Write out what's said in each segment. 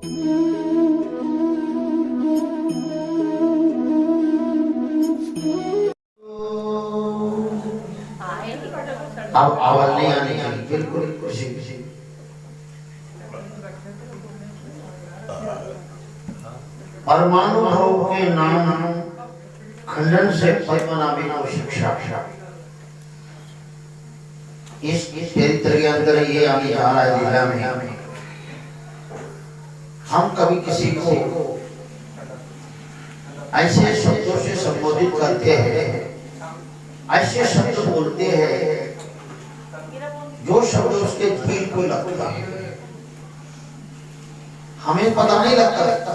अब आवाज नहीं आनी चाहिए बिल्कुल खुशी खुशी। परमाणु भाव के नाम खंडन से पद्मनाभी को शिक्षा। इस चरित्र के अंदर ये आगे जा रहा है लीला में। हम कभी किसी को ऐसे शब्दों से संबोधित करते हैं, ऐसे शब्द बोलते हैं जो शब्द उसके दिल को लगता है, हमें पता नहीं लगता।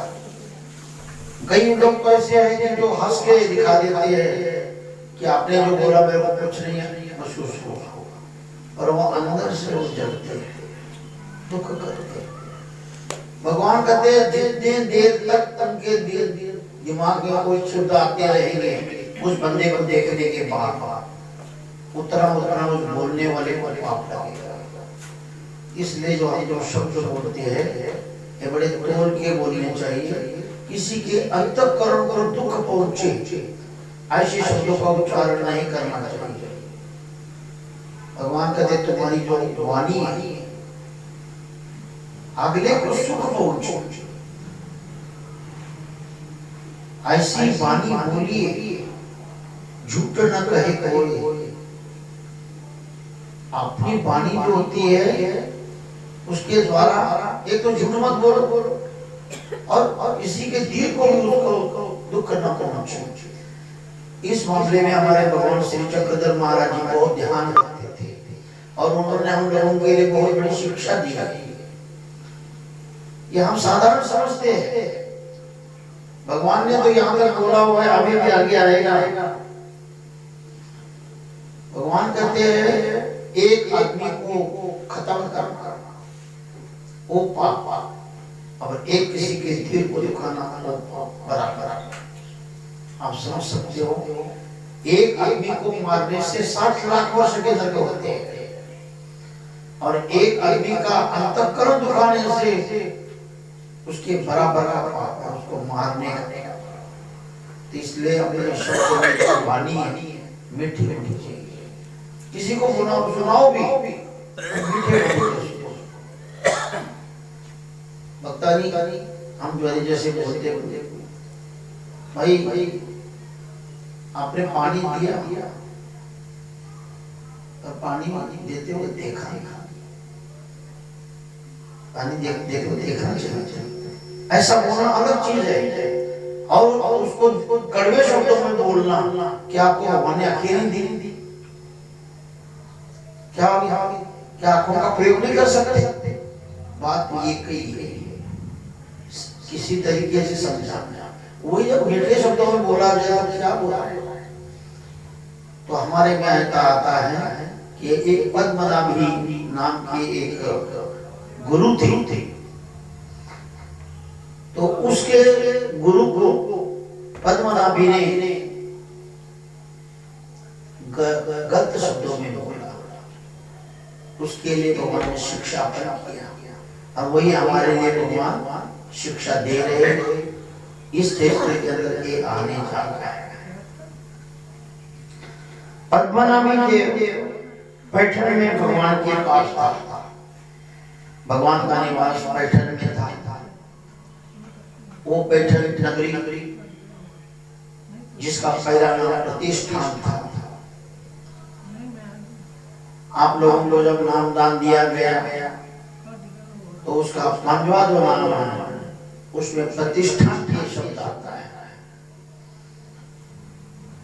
कई लोग तो ऐसे हैं कि जो हंस के दिखा देते हैं कि आपने जो बोला मेरे को कुछ नहीं महसूस हुआ, और वो अंदर से वो जलते हैं, दुख करते हैं। भगवान कहते हैं जितने देर तक उनके दिमाग में कोई शब्द आते रहेंगे, उस बंदे को देखने के बाद उतना उस बोलने वाले को पाप लगेगा। इसलिए जो शब्द बोलते हैं ये बड़े तोल के बोलने चाहिए। किसी के अंतःकरण को दुख पहुंचे ऐसे शब्दों का उच्चारण नहीं करना चाहिए। भगवान कहते तुम्हारी जो वाणी है अगले को सुख पहुंचे, ऐसी वाणी बोलिए झूठ न कहे कोई। अपनी वाणी जो होती है उसके द्वारा एक तो झूठ मत बोलो और किसी के दिल को भी उसको दुख न पहुंचे। इस मामले में हमारे भगवान श्री चक्रधर महाराज जी बहुत ध्यान रखते थे और उन्होंने हम लोगों के लिए बहुत बड़ी शिक्षा दी है। ये हम साधारण समझते हैं, भगवान ने तो यहाँ तक बोला हुआ है, अभी भी आगे आएगा। भगवान कहते हैं एक आदमी को खत्म करना वो पाप, और एक किसी के दिल को दुखाना बराबर। आप समझ सकते हो, एक आदमी को मारने से 60 लाख वर्ष के नरक होते हैं, और एक आदमी का अंतःकरण दुखाने से उसके बराबर का पाप है उसको मारने का। तो इसलिए अपने शब्द में वाणी मीठी होनी चाहिए। किसी को सुनाओ भी मीठे भक्तानी हम जो जैसे बोलते भाई आपने पानी दिया और पानी देते हुए देखा, पानी देखना चाहिए। ऐसा बोलना अलग चीज है, और उसको कड़वे शब्दों में बोलना क्या आपको भगवान ने आखिर दी? क्या आंखों का प्रयोग नहीं कर सकते? बात ये कही है किसी तरीके से समझाना। वही जब मीठे शब्दों में बोला जाए तो क्या बोला? तो हमारे में आता है कि एक पद्मनाभी नाम के एक गुरु थे, तो उसके गुरु को पद्मनाभी ने गलत शब्दों में बोला, उसके लिए भगवान ने शिक्षा प्रदान किया, और वही हमारे लिए भगवान शिक्षा दे रहे हैं। इस क्षेत्र के अंदर ये आने जा रहा है। पद्मनाभी के पैठण में भगवान के पास था, भगवान का निवास पैठण में था। वो पैठण नगरी जिसका पहला नाम प्रतिष्ठान था। आप लोगों को जब नाम दान दिया गया तो उसका पांचवा जो नाम है उसमें प्रतिष्ठान के शब्द आता है।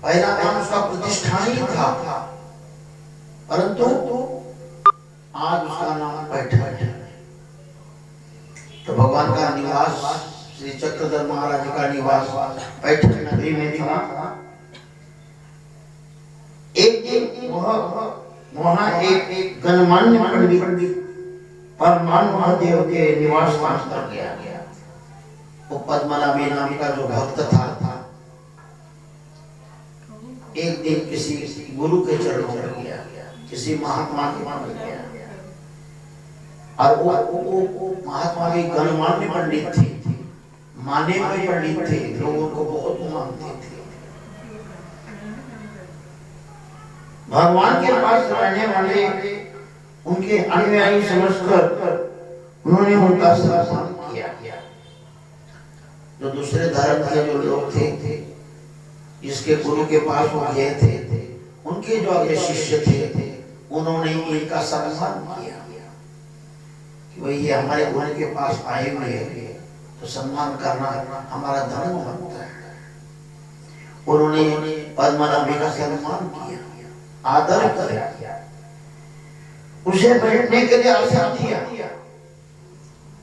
पहला नाम उसका प्रतिष्ठान ही था, परंतु आज उसका नाम पैठण है। तो भगवान का निवास श्री चक्रधर महाराज का निवास पैठण नगरी में था। एक वहां एक गणमान्य पंडित परमान महादेव के निवास स्थान पर गया। वो पद्मनाभी नाम का जो भक्त था एक दिन किसी गुरु के चरणों में गया, किसी महात्मा के पास गया। और वो महात्मा भी गणमान्य पंडित थे, माने हुए पंडित थे, लोग उनको बहुत मानते थे। भगवान के पास रहने वाले उनके अनुयायी समझकर उन्होंने उनका सम्मान किया। जो दूसरे धर्म के जो लोग थे, जिसके गुरु के पास वो गए थे, उनके जो अगले शिष्य थे, उन्होंने इनका सम्मान किया कि भाई ये हमारे गुरु के पास आए हुए हैं, तो सम्मान करना हमारा धर्म बनता है। उन्होंने पद्मनाभी का सम्मान किया, आदर किया, उसे बैठने के लिए आसन दिया।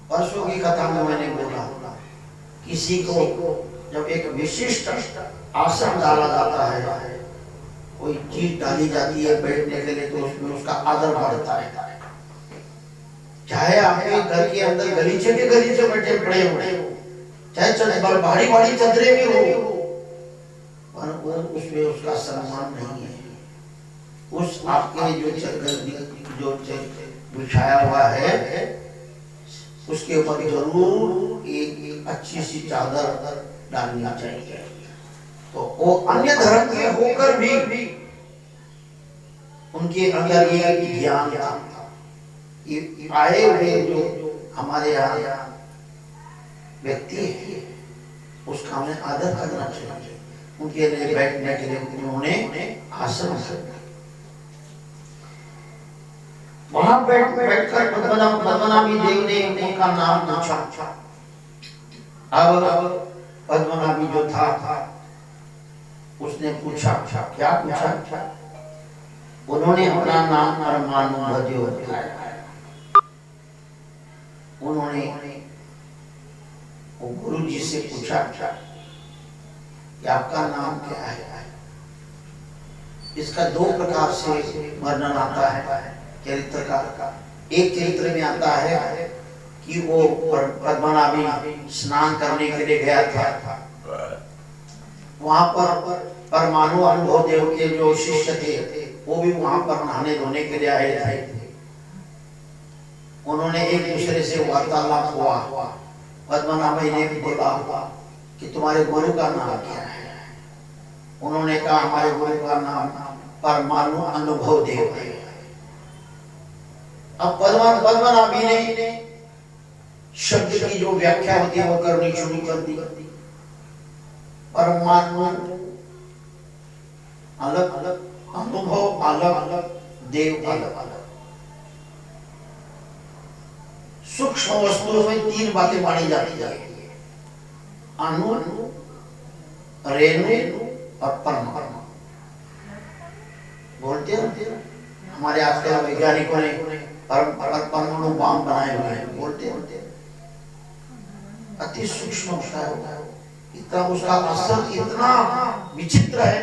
परसों की कथा में मैंने बोला, किसी को जब एक विशिष्ट आसन डाला जाता है, कोई चीज डाली जाती है बैठने के लिए, तो उसमें उसका आदर बढ़ता है। चाहे आपके घर के अंदर गलीचे के गलीचे बैठे पड़े हो, चाहे भारी भारी चदरे भी हो, पर उसमें उसका सम्मान नहीं है। उस आपके जो बिछाया हुआ है, उसके ऊपर जरूर एक अच्छी सी चादर डालनी चाहिए। तो वो अन्य धर्म के होकर भी उनके अंदर ये ज्ञान था, आए हुए जो हमारे यहाँ व्यक्ति है, उसका हमें आदर करना चाहिए। उनके लिए बैठने के लिए उन्होंने आसन दिया। वहां बैठकर पद्मनाभी देव ने उनका नाम पूछा। अब पद्मनाभी जो था उसने पूछा, क्या पूछा? उन्होंने अपना नाम परमाणु बताया। उन्होंने गुरु जी से पूछा कि आपका नाम क्या है? इसका दो प्रकार से वर्णन आता है चरित्र का। एक चरित्र में आता है कि वो पद्मनाभी स्नान करने के लिए गया था, वहां पर परमाणु अनुभव देव के जो शिष्य थे वो भी वहां पर नहाने धोने के लिए आए थे। उन्होंने एक दूसरे से वार्तालाप हुआ। पद्मनाभी ने भी बोला कि तुम्हारे गुरु का नाम क्या है? उन्होंने कहा हमारे गुरु का नाम परमाणु अनुभव देव है। अब पद्मनाभी ने शब्द की जो व्याख्या होती है वो करनी शुरू कर दी। परमाणु अलग अलग, अनुभव अलग अलग, देव अलग अलग। सूक्ष्म वस्तुओं में तीन बातें मानी जाती है, अणु, रेणु और परमाणु। बोलते हैं हमारे आजकल वैज्ञानिकों ने परमाणु बम बनाए हुए हैं, बोलते हैं अति सूक्ष्म होता है, इतना उसका असर इतना विचित्र है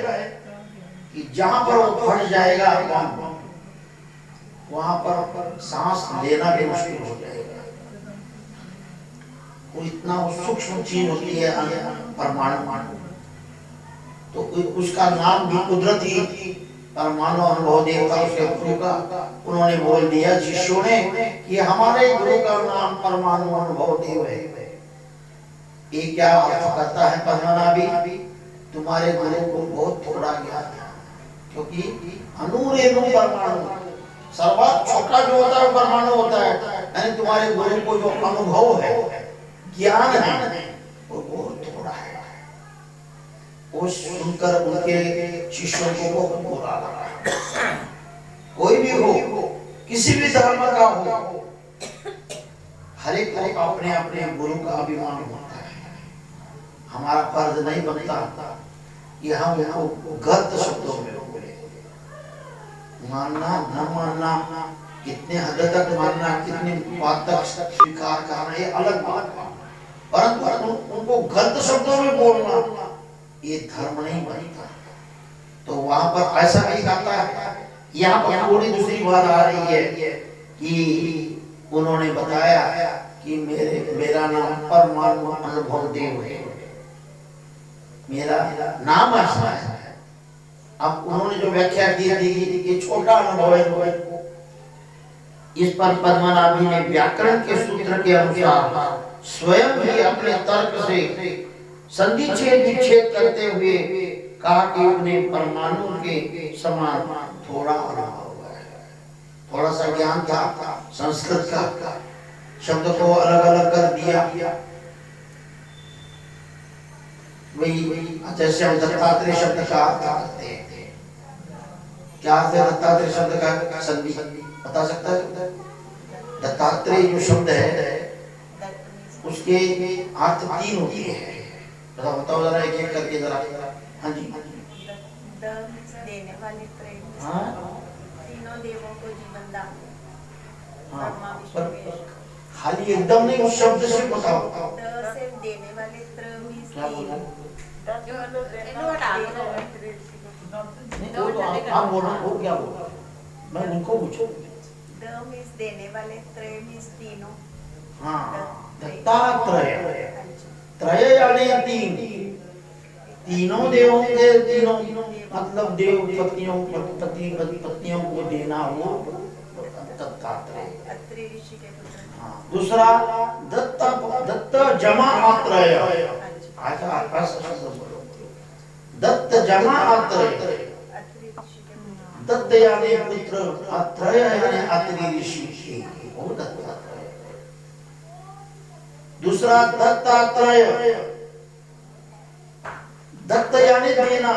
कि जहां पर वो फट जाएगा बम, वहां पर सांस लेना भी मुश्किल हो जाएगा। वो इतना सूक्ष्म चीज होती है परमाणु। तो उसका नाम भी कुदरती परमाणु अनुभव देवता उसके गुरु का उन्होंने बोल दिया शिष्यों ने कि हमारे गुरु का नाम परमाणु अनुभव देव है। ये क्या अर्थ करता है पद्मनाभी? तुम्हारे गुरु को बहुत थोड़ा ज्ञान है, क्योंकि अणु रेणु परमाणु सर्वात छोटा जो होता है परमाणु होता है, यानी तुम्हारे गुरु को जो अनुभव है, ज्ञान है, वो बहुत थोड़ा है। वो सुनकर उनके शिष्यों को बहुत बुरा लगा। कोई भी हो, किसी भी धर्म का हो, हर एक को अपने अपने गुरु का अभिमान होता है। हमारा फर्ज नहीं बनता कि हम उनको गलत शब्दों में बोले। मानना न मानना, कितने हद तक मानना, कितने बात तक स्वीकार करना, ये अलग बात है, परंतु उनको गलत शब्दों में बोलना ये धर्म नहीं बनता। तो वहां पर ऐसा नहीं कहता है। यहाँ पर थोड़ी दूसरी बात आ रही है कि उन्होंने बताया कि मेरा नाम परमाणु अनुभव देव है, मेरा नाम ऐसा है। अब उन्होंने जो व्याख्या की थी कि छोटा अनुभव है, इस पर पद्मनाभी ने व्याकरण के सूत्र के अनुसार स्वयं ही अपने तर्क से संधि छेद विच्छेद करते हुए कहा कि उन्हें परमाणु के समान थोड़ा अनुभव है। थोड़ा सा ज्ञान था संस्कृत का, शब्द को अलग अलग कर दिया। वही जैसे हम दत्तात्रेय शब्द का अर्थ करते हैं, क्या अर्थ है दत्तात्रेय शब्द का? संधि बता सकता है? दत्तात्रेय जो शब्द है उसके अर्थ 3 होते हैं। बताओ जरा एक एक करके जरा। हाँ जी। देने वाले तीनों देवों को जीवन दान। खाली एकदम नहीं, उस शब्द से बताओ। सिर्फ देने वाले क्या बोला? आप बोलो, वो क्या बोला? मैं उनको पूछूं। देने वाले त्रय मीन्स तीनों। हाँ, दत्तात्रय। त्रय यानी तीनों देवों के तीनों मतलब देव पत्नियों को देना वो दत्तात्रय। अत्रि ऋषि के पुत्र। हाँ, दूसरा दत्त जमा आत्रय। अच्छा, दत्त जमा आत्रय। दत्त यानी पुत्र, अत्रय यानी अत्रि ऋषि, वो दत्तात्रय। दूसरा दत्तात्रय, दत्त यानी देना,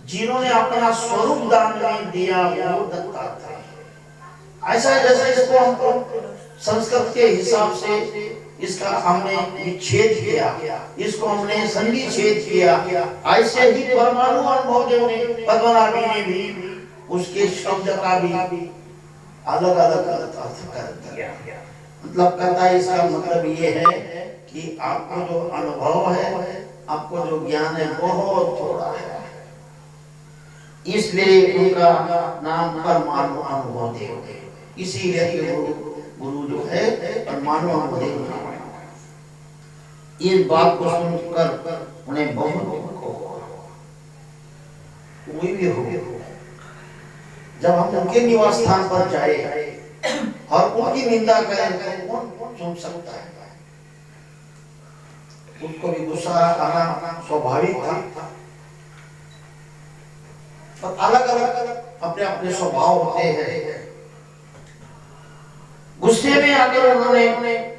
जिन्होंने अपना स्वरूप दान में दिया वो दत्तात्रय। ऐसा जैसे इसको हम संस्कृत के हिसाब से इसका हमने विच्छेद किया, इसको हमने संधि छेद किया, ऐसे ही परमाणु अनुभव देव ने पद्मनाभी ने भी उसके शब्द का भी अलग अलग अर्थ कर दिया। मतलब कहता है इसका मतलब ये है कि आपको जो अनुभव है, आपको जो ज्ञान है बहुत थोड़ा है, इसलिए उनका नाम परमाणु अनुभव देव है। इसीलिए गुरु जो है परमाणु अनुभव देव। इस बात को सुनकर उन्हें बहुत दुख हुआ। कोई भी हो, जब हम उनके निवास स्थान पर जाए और उनकी निंदा करें तो कौन सुन सकता है? उनको भी गुस्सा आना स्वाभाविक था, पर अलग अलग अपने अपने स्वभाव होते हैं। गुस्से में आकर उन्होंने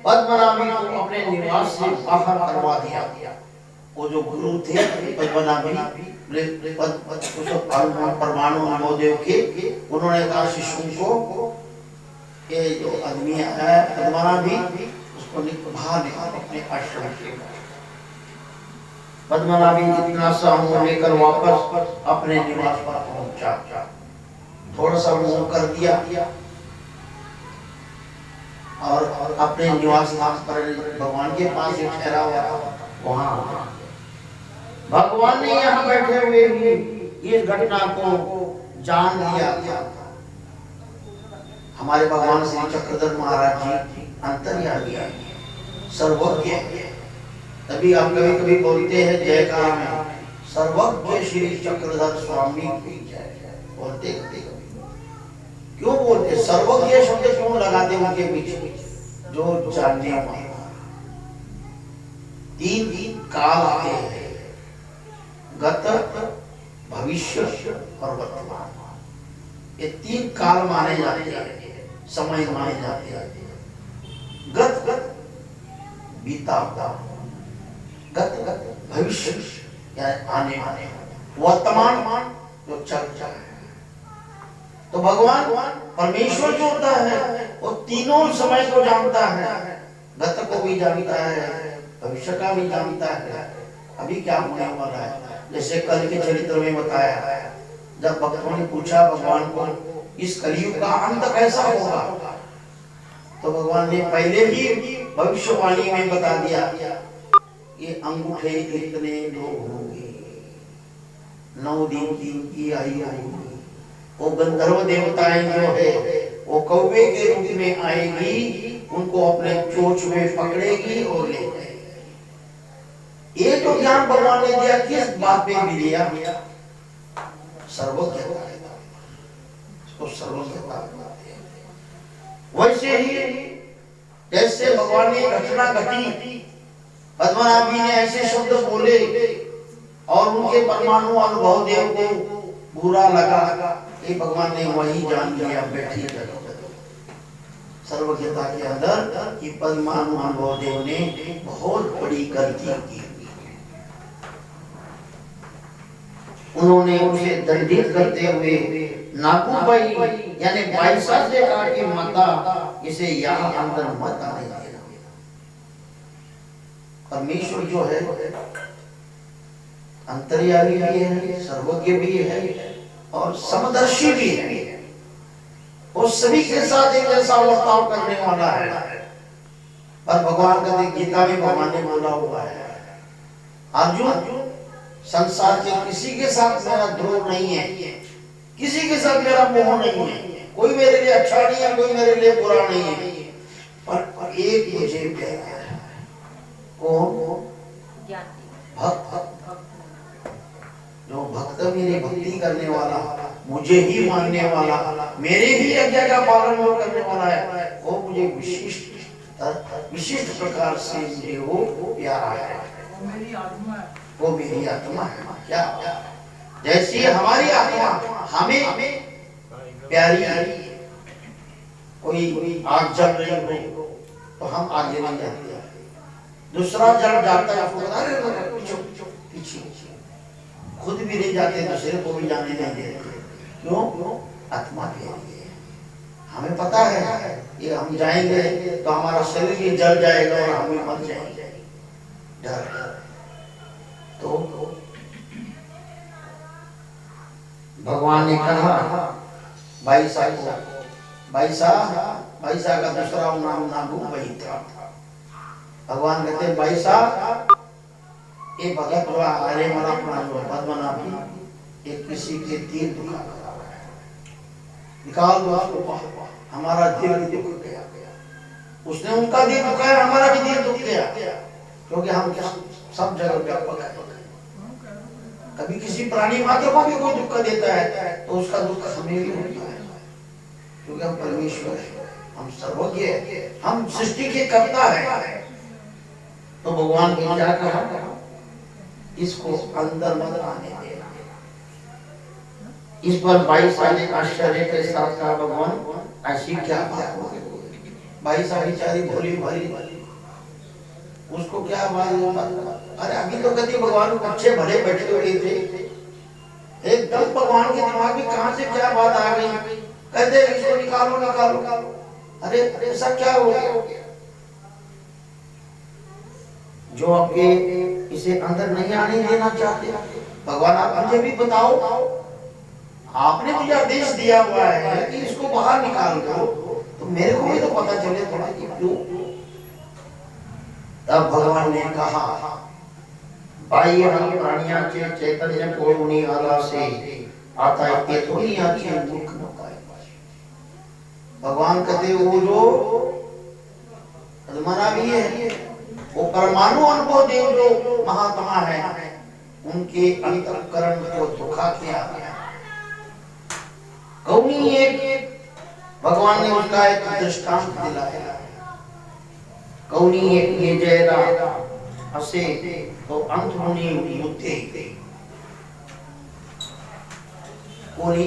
पद्मनाभी को अपने निवास से बाहर करवा दिया। वो जो गुरु थे पद्मनाभी परमाणु अनुभव देव के, उन्होंने कहा शिष्यों को ये जो आदमी है पद्मनाभी, उसको बाहर निकाल अपने आश्रम के। पद्मनाभी जितना सा मुंह लेकर वापस अपने निवास पर पहुंचा, थोड़ा सा मुंह कर दिया और अपने निवास स्थान पर भगवान के पास ही ठहरा हुआ। वहां भगवान ने यहाँ बैठे हुए भी इस घटना को जान लिया था। हमारे भगवान श्री चक्रधर महाराज जी अंतर्यामी है, सर्वज्ञ। तभी आप कभी कभी बोलते हैं जयकार में सर्वज्ञ श्री चक्रधर स्वामी की जय। बोलते कभी क्यों बोलते? सर्वज्ञ शब्द क्यों लगाते उनके बीच? जो जानने वाला। तीन काल आते हैं, गत, भविष्य और वर्तमान। ये 3 काल माने जाते हैं, समय माने जाते हैं। गत बीता, गत भविष्य यानी आने वाले, वर्तमान जो चल रहा है। तो भगवान परमेश्वर जो होता है वो तीनों समय को जानता है, गत को भी जानता है, भविष्य का भी जानता है, अभी क्या होने वाला है। जैसे कल के चरित्र में बताया, जब भक्तों ने पूछा भगवान को इस कलयुग का अंत कैसा होगा, तो भगवान ने पहले ही भविष्यवाणी में बता दिया, ये अंगूठे इतने लोग होंगे, 9 दिन की आयु होगी। वो गंधर्व देवताएं जो है वो कौवे के रूप में आएगी, उनको अपने चोंच में पकड़ेगी और ले जाएगी। ये तो ज्ञान भगवान ने दिया, किस बात पे भी दिया? सर्वज्ञता। इसको सर्वज्ञता। वैसे ही जैसे भगवान ने घटना घटी, पद्मनाभ जी ने ऐसे शब्द बोले और उनके परमाणु अनुभव देव को बुरा लगा, ये भगवान ने वही जान लिया बैठी सर्वज्ञता के अंदर कि परमाणु अनुभव देव ने बहुत बड़ी गलती की। उन्होंने उसे दंडित करते हुए नागूबाई यानी बाईसा से कहा कि माता इसे यहाँ अंदर मत आने देना। परमेश्वर जो है अंतर्यामी भी है, सर्वज्ञ भी है और समदर्शी भी है। वो सभी के साथ एक ऐसा वर्ताव करने वाला है। पर भगवान का गीता में भगवान ने बोला हुआ है, अर्जुन संसार के किसी के साथ मेरा द्रोह नहीं है, किसी के साथ मेरा मोह नहीं है, कोई मेरे लिए अच्छा नहीं है, कोई मेरे लिए बुरा नहीं है, पर एक मुझे प्यारा है। कौन? भक्त। जो भक्त मेरी भक्ति करने वाला, मुझे ही मानने वाला, मेरे ही आज्ञा का पालन करने वाला है, वो मुझे विशिष्ट प्रकार से मुझे वो प्यारा है। वो मेरी आत्मा है। क्या जैसी हमारी आत्मा हमें प्यारी है, कोई आग जल रही हो तो हम आगे नहीं जाते, दूसरा जल जाता है पीछे, खुद भी नहीं जाते, दूसरे को भी जाने नहीं देते। क्यों? आत्मा प्यारी है। हमें पता है ये हम जाएंगे तो हमारा शरीर भी जल जाएगा और हम भी मर जाएंगे, डर। तो भगवान ने कहा बाईसा का दूसरा नाम नागूबाई था। भगवान कहते बाईसा ये भगत हुआ, अरे मरा पद्मनाभ ये किसी के दिल दुखा करा है, निकाल दो उसको, हमारा दिल दुख गया। उसने उनका दिल दुखाया, हमारा भी दिल दुख गया, क्योंकि हम सब जगह व्यापक है। कभी किसी प्राणी मात्र को भी कोई दुख देता है तो उसका दुख हमें भी होता है, क्योंकि हम परमेश्वर है, हम सर्वज्ञ है, हम सृष्टि के कर्ता है। तो भगवान ने क्या कहा, इसको अंदर मत आने देना। इस पर 22 साल आश्चर्य के साथ कहा, भगवान ऐसी क्या बात हो गई? 22 साल बेचारी भोली भाली, उसको क्या बात? अरे अभी तो कभी भगवान अच्छे भले बैठे हुए थे, एकदम भगवान के दिमाग में कहां से क्या बात आ गई, कहते इसको निकालो। अरे ऐसा क्या हो गया जो आपके इसे अंदर नहीं आने देना चाहते? भगवान आप मुझे भी बताओ, आपने मुझे आदेश दिया हुआ है कि इसको बाहर निकाल दो, तो मेरे को भी तो पता चले थोड़ा कि क्यों। तब भगवान ने कहा, बाह्य प्राणिया के चैतन्य को उन्हीं आला से आता है, ये थोड़ी आंखें दुख न पाए। भगवान कहते वो जो पद्मनाभ भी है, वो परमाणु अनुभव देव जो महात्मा है, उनके अंतःकरण को दुखा किया गया। कौनी एक भगवान ने उसका एक दृष्टांत दिलाया। कौनी एक ये जयरा असे तो अंत मुनि युद्धे, कोई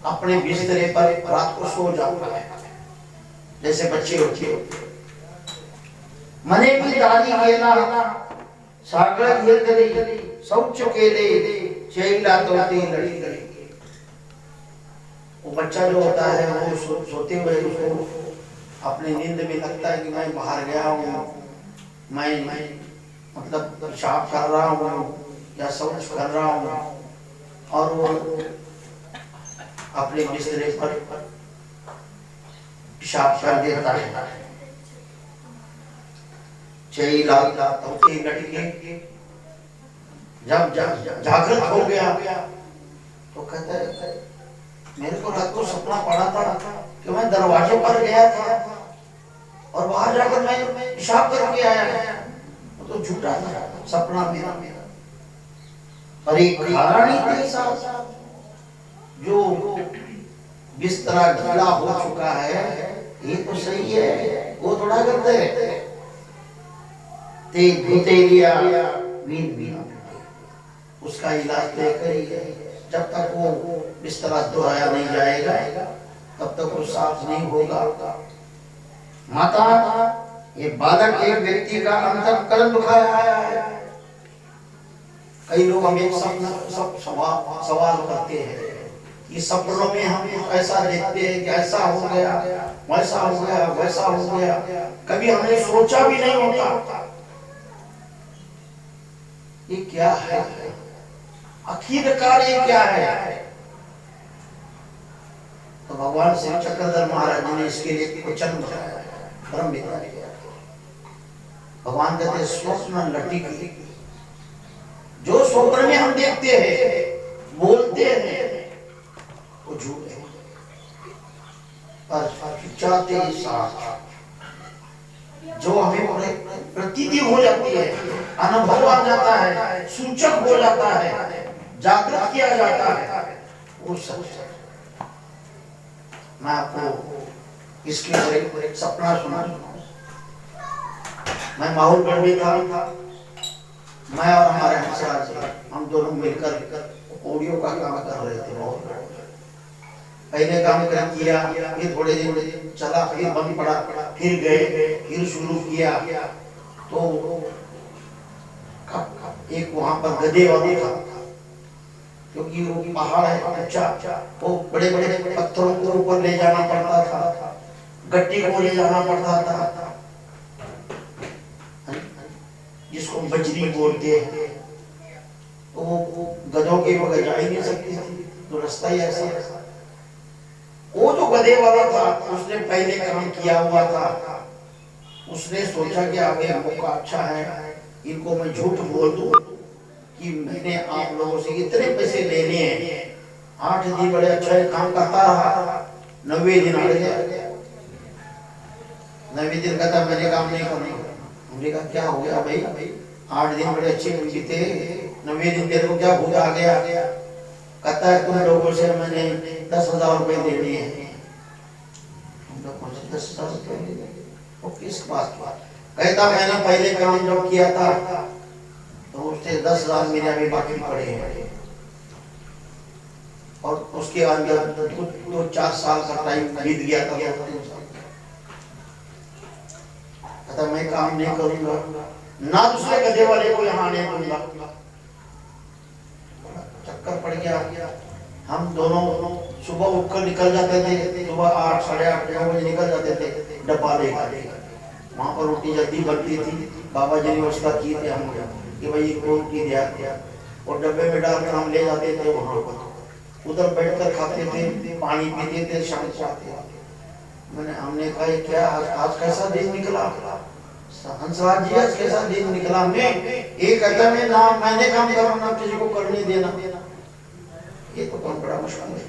अपने बिस्तरे पर रात को सो जाता है, जैसे बच्चे होते मने भी दादी गेला सागर घेतली शौच केले चैला तोते लड़ी लड़ी। वो बच्चा जो होता है वो सोते हुए उसको अपने नींद में लगता है कि मैं बाहर गया हूँ, मैं मतलब पेशाब कर रहा हूँ या शौच कर रहा हूँ, और वो अपने बिस्तरे पर पेशाब कर देता है। जब जागृत हो गया तो कहता है मेरे को रात को सपना पड़ा था कि मैं दरवाजे पर गया था और वहां जाकर मैं पेशाब करके आया, तो झूठा था सपना मेरा। पर एक महारानी के साथ जो बिस्तरा गीला हो चुका है, ये तो सही है, वो थोड़ा करते हैं। ते धुते लिया वीन वीन, उसका इलाज तय करिए। जब तक वो बिस्तरा धोया नहीं जाएगा तब तक वो साफ नहीं होगा। माता, ये बालक एक व्यक्ति का अंतःकरण दुखाया है। कई लोग हमें सब सवाल करते हैं कि सपनों में हम ऐसा देखते हैं कि ऐसा हो गया, वैसा हो गया, वैसा हो गया, कभी हमने सोचा भी नहीं होता ये क्या है, आखिरकार ये क्या है। तो भगवान श्री चक्रधर महाराज जी ने इसके लिए वचन बताया, ब्रह्म विद्या किया। भगवान कहते स्वप्न लटिकी, जो स्वप्न में हम देखते हैं, बोलते हैं, वो झूठ है। पर चाहते साथ जो हमें प्रतीति हो जाती है, अनुभव आ जाता है, सूचक हो जाता है, जागृत किया जाता है, वो सच है। मैं आपको इसके ऊपर एक सपना सुना। मैं माहौल में था, मैं और हमारे हंसराज हम दोनों मिलकर ऑडियो का काम कर रहे थे। बहुत पहले काम किया, फिर थोड़े दिन चला, फिर बंद पड़ा, फिर गए, फिर शुरू किया। तो एक वहां पर गधे वाले था, क्योंकि वो पहाड़ है ऊंचा, वो बड़े बड़े पत्थरों को ऊपर ले जाना पड़ता था, गट्टी को ले जाना पड़ता था, जिसको बजरी बोलते हैं। तो वो गधों के बगैर जा ही नहीं सकती थी, तो रास्ता ही ऐसा। वो जो गधे वाला था, उसने पहले काम किया हुआ था। उसने सोचा कि आगे मौका अच्छा है, इनको मैं झूठ बोल दूं कि मैंने आप लोगों से इतने पैसे लेने हैं। 8 दिन बड़े अच्छा काम करता रहा, 9वें दिन आ गया। 9वें दिन कहता मैंने काम नहीं करना। हमने कहा क्या हो गया भाई, 8 दिन बड़े अच्छे बीते, 9वें दिन तेरे को क्या भूत आ गया। कहता है तुम लोगों से मैंने 10,000 रुपए देने हैं। 10,000 रुपए वो किस बात की? कहता मैंने पहले काम जो किया था तो उससे 10,000 मेरे अभी बाकी पड़े हैं, और उसके अंदर तो 4 साल का टाइम बीत गया था। कहता मैं काम नहीं करूंगा, ना दूसरे गधे वाले को यहाँ आने दूंगा। चक्कर पड़ गया। हम दोनों सुबह उठकर निकल जाते थे, सुबह 8, साढ़े 8, 9 बजे निकल जाते थे डब्बा लेकर। वहां पर रोटी जल्दी बनती थी, बाबा जी ने व्यवस्था की थी हम कि भाई इनको रोटी दिया, और डब्बे में डालकर हम ले जाते थे वहां पर। उधर बैठकर खाते थे, पानी पीते थे, शाम को आते थे। हमने कहा क्या आज कैसा दिन निकला हंसराज जी, आज कैसा दिन निकला। मैं एक कहता मैं ना मैंने काम करा ना किसी को करने देना, ये तो बहुत बड़ा मुश्किल है।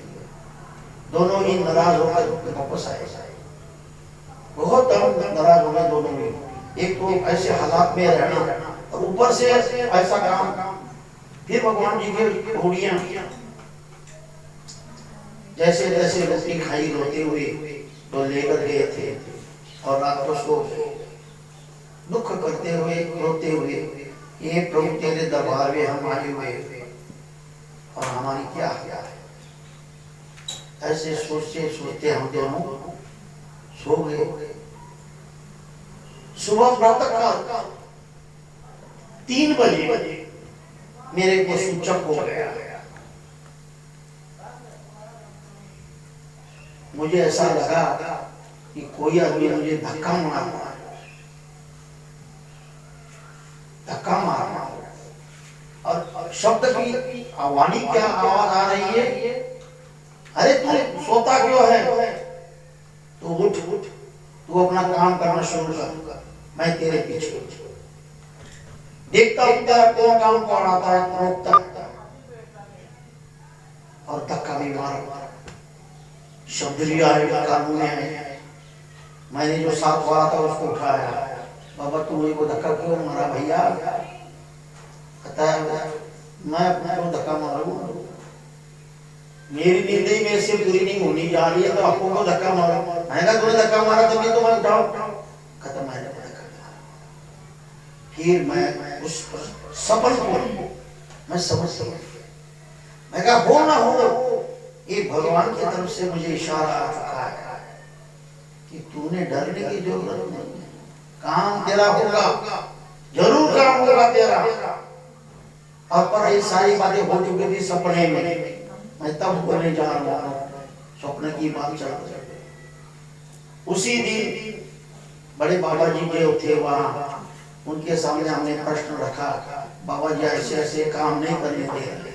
दोनों ही नाराज होकर वापस आए, बहुत नाराज हो गए दोनों ही। एक तो ऐसे हालात में रहना और ऊपर से ऐसा काम। फिर भगवान जी की घोड़ियां जैसे जैसे रोटी खाई रोते हुए तो लेकर गए थे, और रात को सो दुख करते हुए रोते हुए, ये प्रभु तेरे दरबार में हम आए हुए और हमारी क्या है। ऐसे सोचते सोचते हम दोनों सो गए। सुबह प्रातः काल 3 बजे मेरे को सूचक हो गया। मुझे ऐसा लगा कि कोई आदमी मुझे धक्का मारना, और शब्द की वाणी क्या आवाज आ रही है, अरे तू सोता क्यों है, तू उठ, तू अपना काम करना शुरू कर, मैं तेरे पीछे। देखता हूं तेरा कौन काम कौन आता है, और धक्का भी मारा। शब्द लिया है, कानून है। मैंने जो साथ वाला था उसको उठाया, बाबा तू मेरे को धक्का क्यों मारा भैया। कहता है मैं अपने को धक्का मारूं, मेरी नींद ही मेरे से पूरी नहीं होनी जा रही है, तो आपको को धक्का मारा। मैंने कहा तूने धक्का मारा तभी तो मैं उठाऊं। खत्म, मैंने धक्का मारा। फिर मैं उस सफल को मैं समझ गया। मैं कहा हो ना हो, ये भगवान की तरफ से मुझे इशारा आ चुका है कि तूने डरने की जरूरत नहीं है, काम तेरा होगा, जरूर काम होगा तेरा। अब पर ये सारी बातें हो चुकी थी सपने में, मैं तब बोलने जा रहा हूँ, स्वप्न की बात चल रही। उसी दिन बड़े बाबा जी जो थे वहाँ, उनके सामने हमने प्रश्न रखा, बाबा जी ऐसे ऐसे काम नहीं करने दे रहे,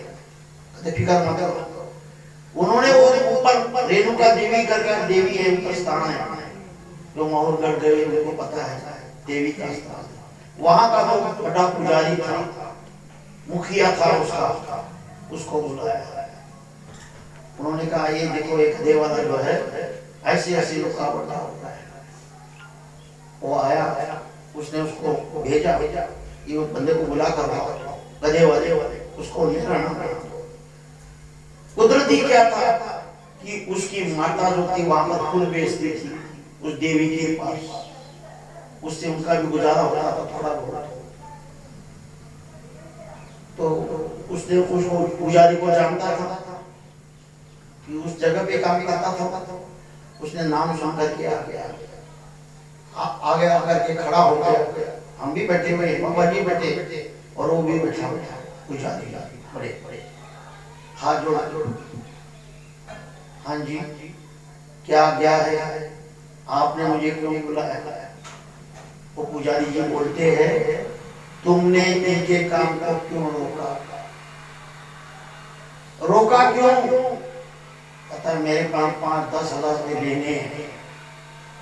कहते फिक्र मत करो। उन्होंने वो ऊपर रेणुका देवी करके देवी है, उनका स्थान है, जो माहौरगढ़ गए उनको पता है देवी का स्थान। वहां का जो बड़ा पुजारी था, मुखिया था उसका, उसको बुलाया। उन्होंने कहा ये देखो एक गधे वाला जो है ऐसे ऐसे रुकावट हो रहा है। वो आया, उसने उसको भेजा, ये बंदे को बुला कर गधे वाले उसको निकलना। कुदरती क्या था कि उसकी माता जो थी वहां पर फूल बेचती थी उस देवी के पास, उससे उनका भी गुजारा होता था थोड़ा बहुत। तो उसने उसको पुजारी को जानता था कि उस जगह पे काम करता था। उसने नाम सुन करके आगे आकर के खड़ा हो गया। हम भी बैठे हुए, बाबा जी बैठे और वो भी बैठा बैठा पुजारी बड़े बड़े हाथ जोड़ा, हाँ जी क्या गया है, आपने मुझे क्यों बुलाया? वो पुजारी जी बोलते हैं तुमने इनके काम को क्यों रोका? रोका क्यों? कहता है मेरे पास 5-10 हजार रुपए लेने हैं।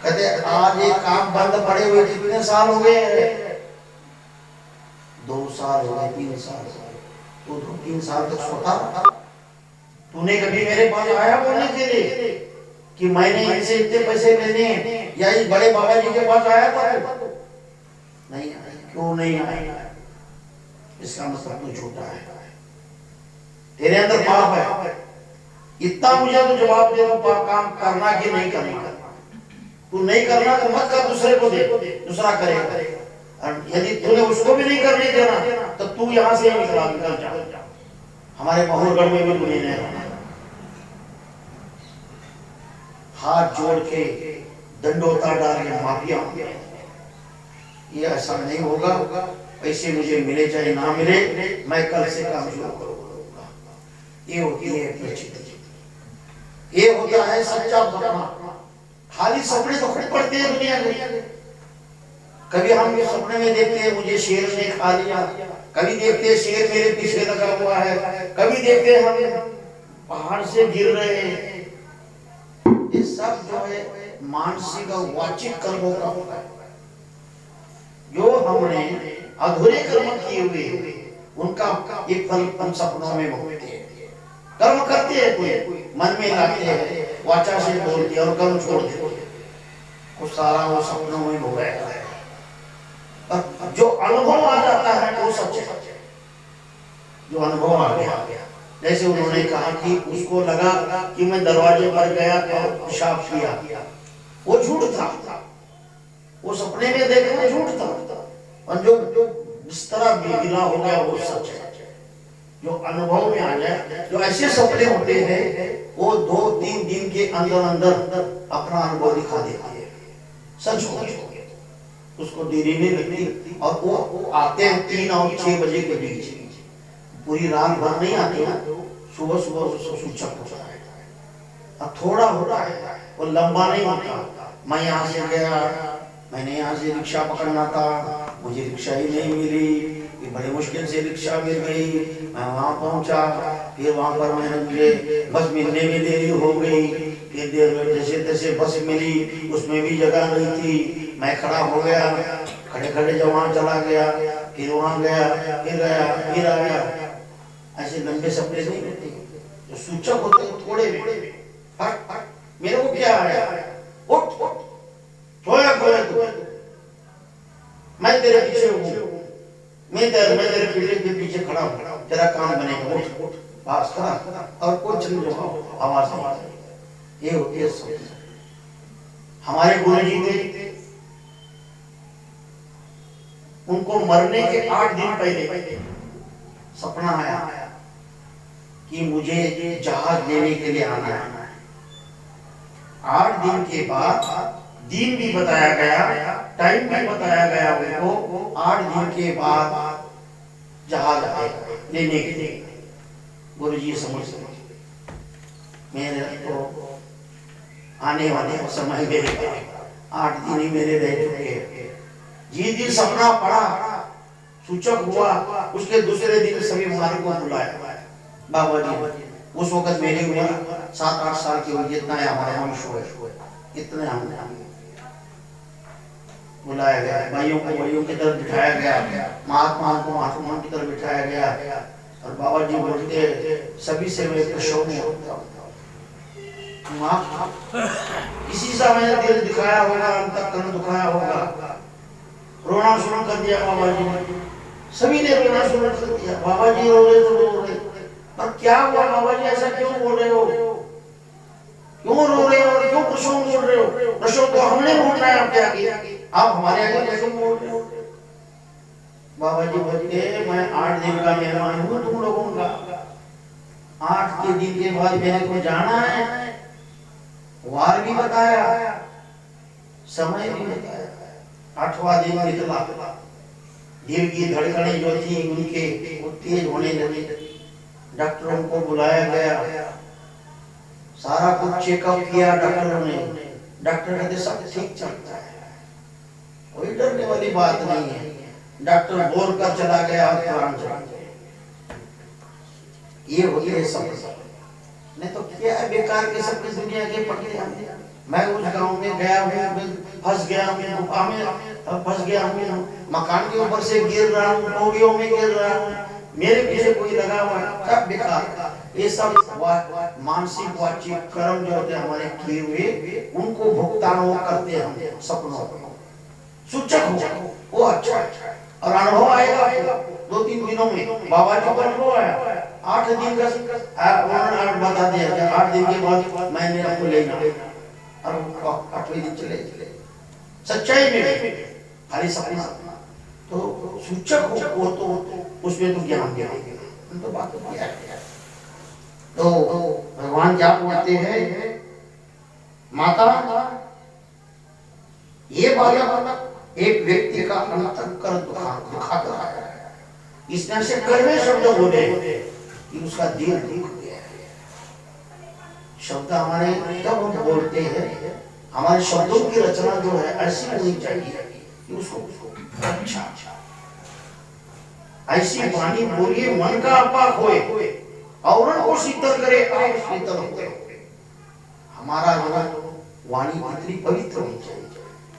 कहते आज ये काम बंद पड़े हुए कितने साल हो गए? 2 साल हो गए, 3 साल हो गए। तो 3 साल तक सोता रहा। तूने कभी मेरे पास आया बोलने के लिए कि मैंने इनसे इतने पैसे लेने हैं, या इस बड़े बाबा जी के पास आया था? नहीं आया। क्यों नहीं आया? इसका मतलब तू झूठा है, तेरे अंदर पाप है। इतना मुझे तो जवाब दे, काम करना कि नहीं करना? तू नहीं करना तो मत कर, दूसरे को दे, दूसरा करेगा। यदि तूने उसको भी नहीं करने देना तो तू यहाँ से निकल जा। हमारे माहौरगढ़ में भी तूने नहीं रहना। हाथ जोड़ के दंडोता डाल के माफिया, ये ऐसा नहीं होगा। पैसे मुझे मिले चाहे ना मिले, मैं कल से काम शुरू करूंगा। ये होती है प्रचिति, ये होता है सच्चा सपना। खाली सपने तो खूब पड़ते हैं दुनिया में। कभी हम ये सपने में देखते हैं मुझे शेर ने खा लिया, कभी देखते हैं शेर मेरे पीछे लगा हुआ है, कभी देखते हैं हम पहाड़ से गिर रहे हैं। ये सब जो है मानसिक और वाचिक कर्मों का होता है। जो हमने अधूरे कर्म किए हुए उनका एक फल हम सपनों में भोगते हैं। कर्म करते हैं, कोई मन में लाते हैं, वाचा से बोलते हैं और कर्म छोड़ देते हैं, वो सारा वो सपनों में भोगाया है। जो अनुभव आ जाता है वो सच है। जो अनुभव आ गया, जैसे उन्होंने कहा कि उसको लगा कि मैं दरवाजे पर गया और पेशाब किया, वो झूठ था। वो सपने में देखना झूठ था, और जो बिस्तरा गिला हो गया वो सच है। जो अनुभव में आ जाए, जो ऐसे सपने होते हैं वो 2-3 दिन के अंदर अंदर अपना अनुभव दिखा देती है। सच हो गया, उसको देरी नहीं लगती। और वो आते हैं 3 और 6 बजे के बीच, पूरी रात भर नहीं आते, सुबह सुबह उसको सूचक होता है। अब थोड़ा हो रहा है, वो लंबा नहीं होता। मैं यहाँ से गया, मैंने यहाँ से रिक्शा पकड़ना था, मुझे रिक्शा ही नहीं मिली, बड़ी मुश्किल से रिक्शा मिल गई, मैं वहाँ पहुँचा। फिर वहाँ पर मुझे बस मिलने में देरी हो गई। फिर देर में जैसे तैसे बस मिली, उसमें भी जगह नहीं थी। मैं खड़ा हो गया, खड़े खड़े जब वहाँ चला गया, फिर वहाँ गया, फिर आया। ऐसे लंबे सपने नहीं होते, जो सूचक होते हैं थोड़े में। मेरे को क्या आया, उठ सोया खोया, मैं तेरे पीछे हूँ, मैं तेरे पीछे के पीछे खड़ा हूँ, तेरा काम बनेगा, उठ। बस खत्म, और कुछ नहीं जो आवाज नहीं। ये होती है शब्द। हमारे गुरुजी थे, उनको मरने के 8 दिन पहले सपना आया कि मुझे जहाज लेने के लिए आना है। 8 दिन के बाद दिन भी बताया गया, टाइम भी बताया गया उनको। 8 दिन के बाद जहाज आएगा लेने के लिए। गुरुजी समझ मेरे को आने वाले समय मेरे 8 दिन ही मेरे रह चुके हैं। जिस दिन सपना पड़ा, सूचक हुआ, उसके दूसरे दिन सभी हमारे को बुलाया बाबा जी। उस वक्त मेरी उम्र 7-8 साल की हुई, जितना है हमारे वंश हुए, इतने हमने बुलाया गया। भाइयों को भाइयों की तरफ बिठाया गया, महात्मा को महात्मा की तरफ बिठाया गया। और बाबा जी बोलते सभी से मैं प्रसन्न हूं। किसी से मैंने दिल दिखाया होगा, अंतःकरण दिखाया होगा, रोना शुरू कर दिया बाबा जी ने। सभी ने रोना शुरू कर दिया। बाबा जी रो रहे तो रो रहे, पर क्या हुआ बाबा जी, ऐसा क्यों बोल रहे हो, क्यों रो रहे हो, क्यों प्रसन्न बोल रहे हो? प्रसन्न तो हमने बोलना है आपके आगे, आप हमारे आगे कैसे बोल रहे हो? बाबा जी बोलते मैं 8 दिन का मेहमान हूँ तुम लोगों का। 8 के दिन के बाद मेरे को जाना है। वार भी बताया, समय भी बताया। 8वां दिन निकला। दिल की धड़कनें जो थी उनके वो तेज होने लगी। डॉक्टरों को बुलाया गया, सारा कुछ चेकअप किया डॉक्टरों ने। डॉक्टर कहते सब ठीक चलता है, कोई डरने वाली बात नहीं है। डॉक्टर बोल कर चला गया और प्राण चला गया। ये होती है सब। नहीं तो क्या है, बेकार के सब इस दुनिया के पकड़े हमने। मैं उस गांव में गया हूँ, फंस गया हूँ, गुफा में फंस गया हूँ, मकान के ऊपर से गिर रहा हूँ, पौड़ियों में गिर रहा हूँ, मेरे पीछे कोई लगा हुआ है, सब बेकार। ये सब मानसिक वाचिक कर्म जो होते हैं हमारे किए हुए, उनको भुगतान वो करते हैं हम सपनों को। सूचक हो वो अच्छा है, और अनुभव आएगा 2-3 दिनों में। बाबा जी को अनुभव आया, 8 दिन का उन्होंने बता दिया, 8 दिन के बाद मैंने आपको लेना, और 8वें दिन चले सच्चाई में खाली सपना। तो सूचक हो वो तो उसमें तो ज्ञान देगा, तो बात क्या है। तो भगवान क्या बोलते हैं, माता ये बालक एक व्यक्ति का अंतःकरण दुखाता है। इसने से कड़वे शब्द बोले कि उसका दिल दुख गया है। शब्द हमारे जब हम बोलते हैं, हमारे शब्दों की रचना जो है ऐसी होनी चाहिए कि उसको अच्छा ऐसी वाणी बोलिए मन का अपाक होए और को शीतल करे, आप शीतल होते। हमारा वाणी इतनी पवित्र होनी चाहिए,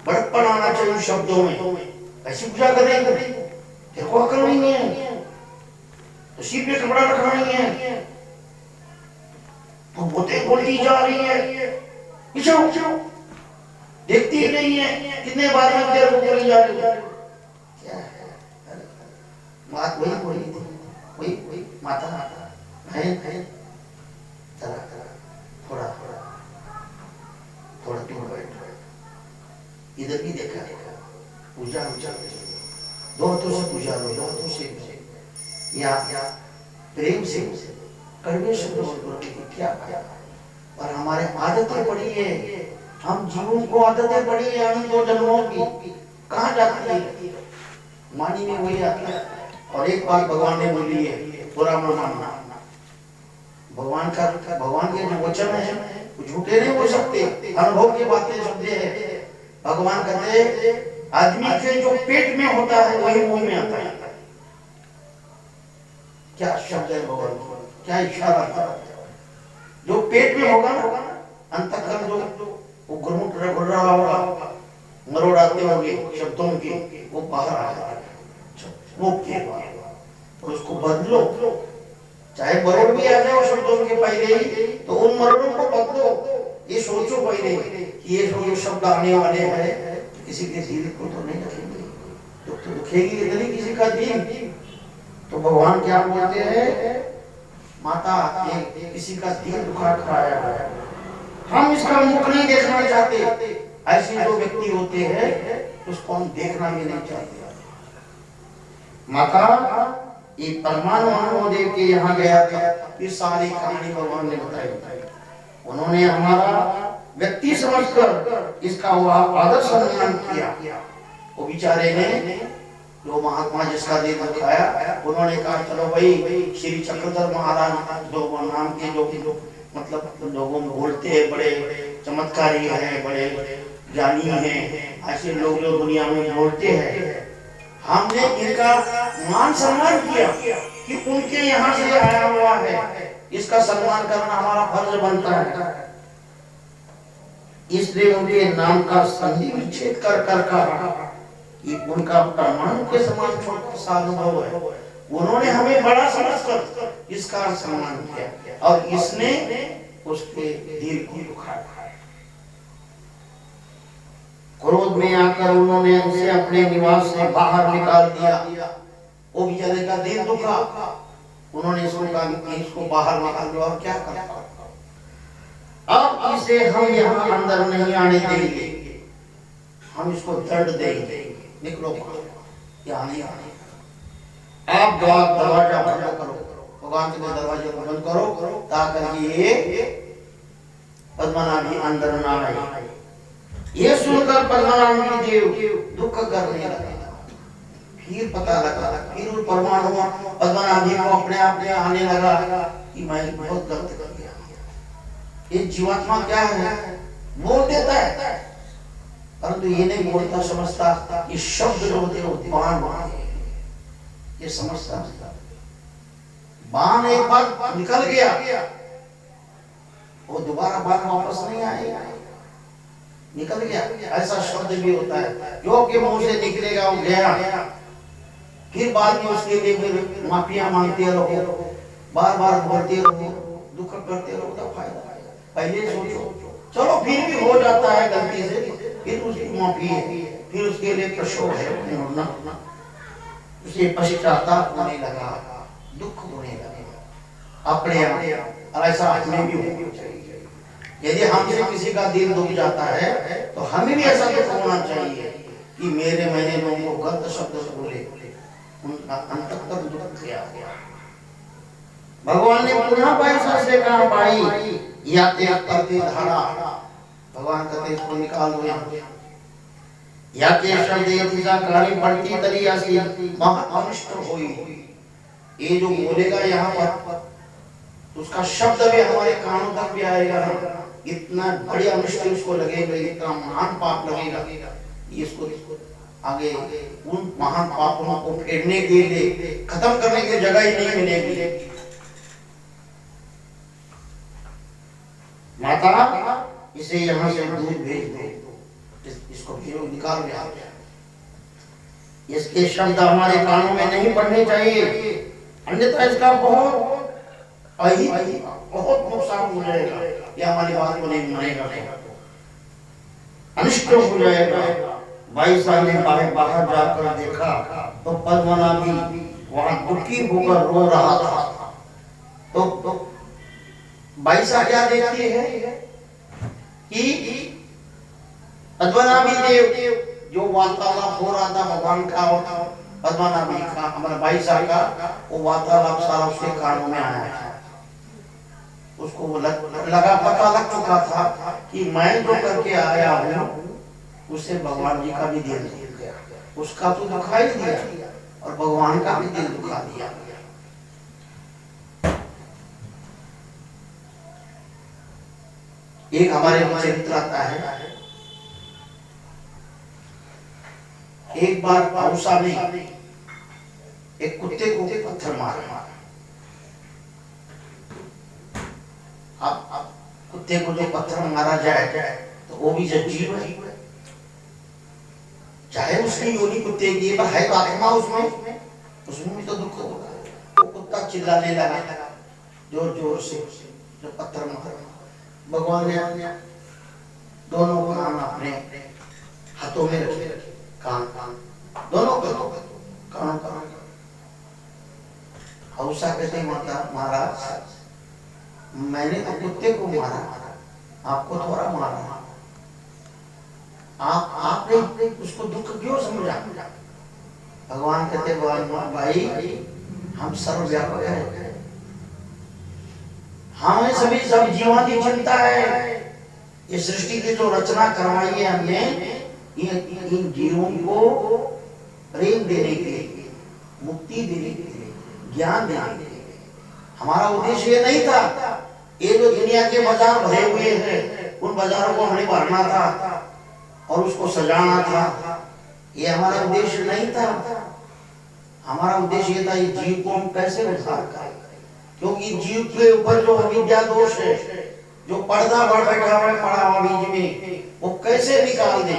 बड़प्पन आना चाहिए शब्दों में। ऐसी पूजा कर रहे हैं, देखो अकल नहीं है तो सिर पे कपड़ा रखना नहीं है, तो बोलती जा रही है, पीछे देखती ही नहीं है, कितने बार में देर को बोली जा रही है। क्या है बात वही बोली थी, वही माता है चला थोड़ा दूर बैठ, इधर भी देखा पूजा दो हाथों से पूजा लो, दो हाथों से या प्रेम से कड़वे शब्द क्या पाया। और हमारे आदतें पड़ी है, हम जीवों को आदतें पड़ी है, हम 2 जन्मों की कहाँ जाती है, वाणी में वही आता है। और एक बात भगवान ने बोली है, बुरा मत मानना। भगवान के जो वचन है झूठे नहीं हो सकते, अनुभव की बातें शब्द है। भगवान कहते आदमी के जो पेट में होता है वही मुंह में आता है। क्या शब्द है भगवान, क्या इशारा है। जो पेट में होगा ना, अंतःकरण जो वो गुरमुख रगड़ रहा होगा, मरोड़ आते होंगे शब्दों के, वो बाहर आ जाएगा मुख के बाद। और उसको बदलो, चाहे मरोड़ भी आ जाए शब्दों के पहले ही, तो उन मरोड़ों को बदलो। ये सोचो पहले कि ये जो शब्द आने वाले हैं किसी के दिल को तो नहीं रखेंगे, तो दुखेगी इतनी किसी का दिल। तो भगवान क्या बोलते हैं, माता ये किसी का दिल दुखा खाया है, हम इसका मुख नहीं देखना चाहते। ऐसे जो व्यक्ति होते हैं उसको हम देखना भी नहीं चाहते। माता ये परमाणु महादेव के यहाँ गया था, ये सारी कहानी भगवान ने बताई। उन्होंने हमारा व्यक्ति समझकर इसका वह आदर सम्मान किया। वो बेचारे ने जो महात्मा जिसका देह दिखाया, उन्होंने कहा चलो भाई श्री चक्रधर महाराज जो नाम के जो मतलब लोगों में बोलते हैं, बड़े चमत्कारी हैं, बड़े ज्ञानी हैं, ऐसे लोग जो दुनिया में बोलते हैं, हमने इनका मान सम्मान किया कि उनके यहाँ से आया हुआ है, इसका सम्मान करना हमारा फर्ज बनता है। इसलिए उनके नाम का संधि विच्छेद कर कर ये उनका परमाणु के समान छोटा सा अनुभव है। उन्होंने हमें बड़ा समझकर इसका सम्मान किया और इसने उसके दिल को दुखाया। क्रोध में आकर उन्होंने उसे अपने निवास से बाहर निकाल दिया। वो बेचारे का दिल दुखा, उन्होंने इसको कहा कि इसको बाहर निकाल दो। और क्या करता, अब इसे हम यहाँ अंदर नहीं आने देंगे, हम इसको दंड देंगे, निकलो यहाँ नहीं आने। आप दरवाजा बंद करो, भगवान के दरवाजे को बंद करो ताकि ये पद्मनाभी अंदर ना आए। ये सुनकर पद्मनाभी देव दुख करने लगे। फिर पता लगा, फिर परमाणु पद्मनाभी को अपने आप में आने लगा कि मैं बहुत गलत कर दिया। ये जीवात्मा क्या है, बोल देता है परंतु ये नहीं बोलता, समझता ये शब्द जो होते हैं बाण ये समझता। बाण एक बार निकल गया वो दोबारा बाण वापस नहीं आएगा, निकल गया। ऐसा शब्द भी होता है जो कि मुंह से निकलेगा वो गया, फिर बाद में उसके लिए माफिया मांगते रहो, बार बार बोलते रहो, दुख करते रहो, तो फायदा। पहले सोचो, चलो फिर भी हो जाता है गलती से, फिर उसकी माफी है, फिर उसके लिए प्रशोभ है, उसे पश्चाताप होने लगा, दुख होने लगा अपने आप। और ऐसा हमें भी होना चाहिए। यदि हमसे किसी का दिल दुख जाता है तो हमें भी ऐसा दुख होना चाहिए कि मेरे मैंने लोगों को गलत शब्द से बोले, उनका अंतःकरण दुख किया। भगवान ने पुनः बाईसा से कहा, भाई या करते धारा, भगवान कहते इसको निकाल दो यहाँ। या के शब्द यतिजा काली पड़ती तरी ऐसी महा अनिष्ट होई। ये जो बोलेगा यहाँ पर उसका शब्द भी हमारे कानों तक भी आएगा, इतना बड़ी अनिष्ट उसको लगेगा, इतना महान पाप लगेगा, इसको आगे उन महान पापों को फेरने के लिए खत्म करने की जगह ही नहीं मिलेगी। माता इसे यहाँ से दूर भेज दो, इसको निकाल दिया। इसके शब्द हमारे कानों में नहीं पड़ने चाहिए, अन्यथा इसका बहुत नुकसान हो जाएगा। ये हमारी बात को नहीं मानेगा, अनिष्ट हो जाएगा। भाई साहब ने बाहर जाकर देखा तो पद्मनाभी वहां दुखी होकर रो रहा था। तो भाई साहब क्या देखते हैं कि पद्मनाभी देव जो वार्तालाप हो रहा था भगवान का और पद्मनाभी का, हमारा भाई साहब का, वो वार्तालाप सारा उसके कानों में आया था। उसको लगा, पता लग चुका था कि मैं जो करके आया हूँ उससे भगवान जी का भी दिल दुख गया, उसका तो दुखाई दिया और भगवान का भी दिल दुखा दिया। एक हमारे चरित्र आता है, एक बार पाउसा में एक कुत्ते को पत्थर मारा। अब कुत्ते को जो पत्थर मारा जाए तो वो भी जीव है, चाहे उसकी योनि कुत्ते की पर है तो आत्मा उसमें भी तो दुख होगा। वो कुत्ता चिल्लाने लगा जोर जोर से, जो पत्थर मारा। भगवान ने दोनों कान अपने हाथों में रखे, कान दोनों कानों हौसा कहते माता महाराज मैंने तो कुत्ते को मारा, आपको थोड़ा मारा, आपने उसको दुख क्यों समझा? भगवान कहते भगवान भाई हम सर्वव्यापक है, हमें सभी सब जीवों की चिंता है। ये सृष्टि की जो रचना करवाई है हमने इन जीवों को प्रेम देने के लिए, मुक्ति देने के लिए, ज्ञान देने के लिए। हमारा उद्देश्य ये नहीं था ये जो दुनिया के बाजार भरे हुए हैं उन बाजारों को हमें भरना था और उसको सजाना था, ये हमारा उद्देश्य नहीं था। हमारा उद्देश्य ये था ये जीव को हम कैसे उद्धार करें, क्योंकि जीव के ऊपर जो अविद्या दोष है, जो पर्दा बढ़ बैठा हुआ पड़ा हुआ बीच में, वो कैसे निकाल दे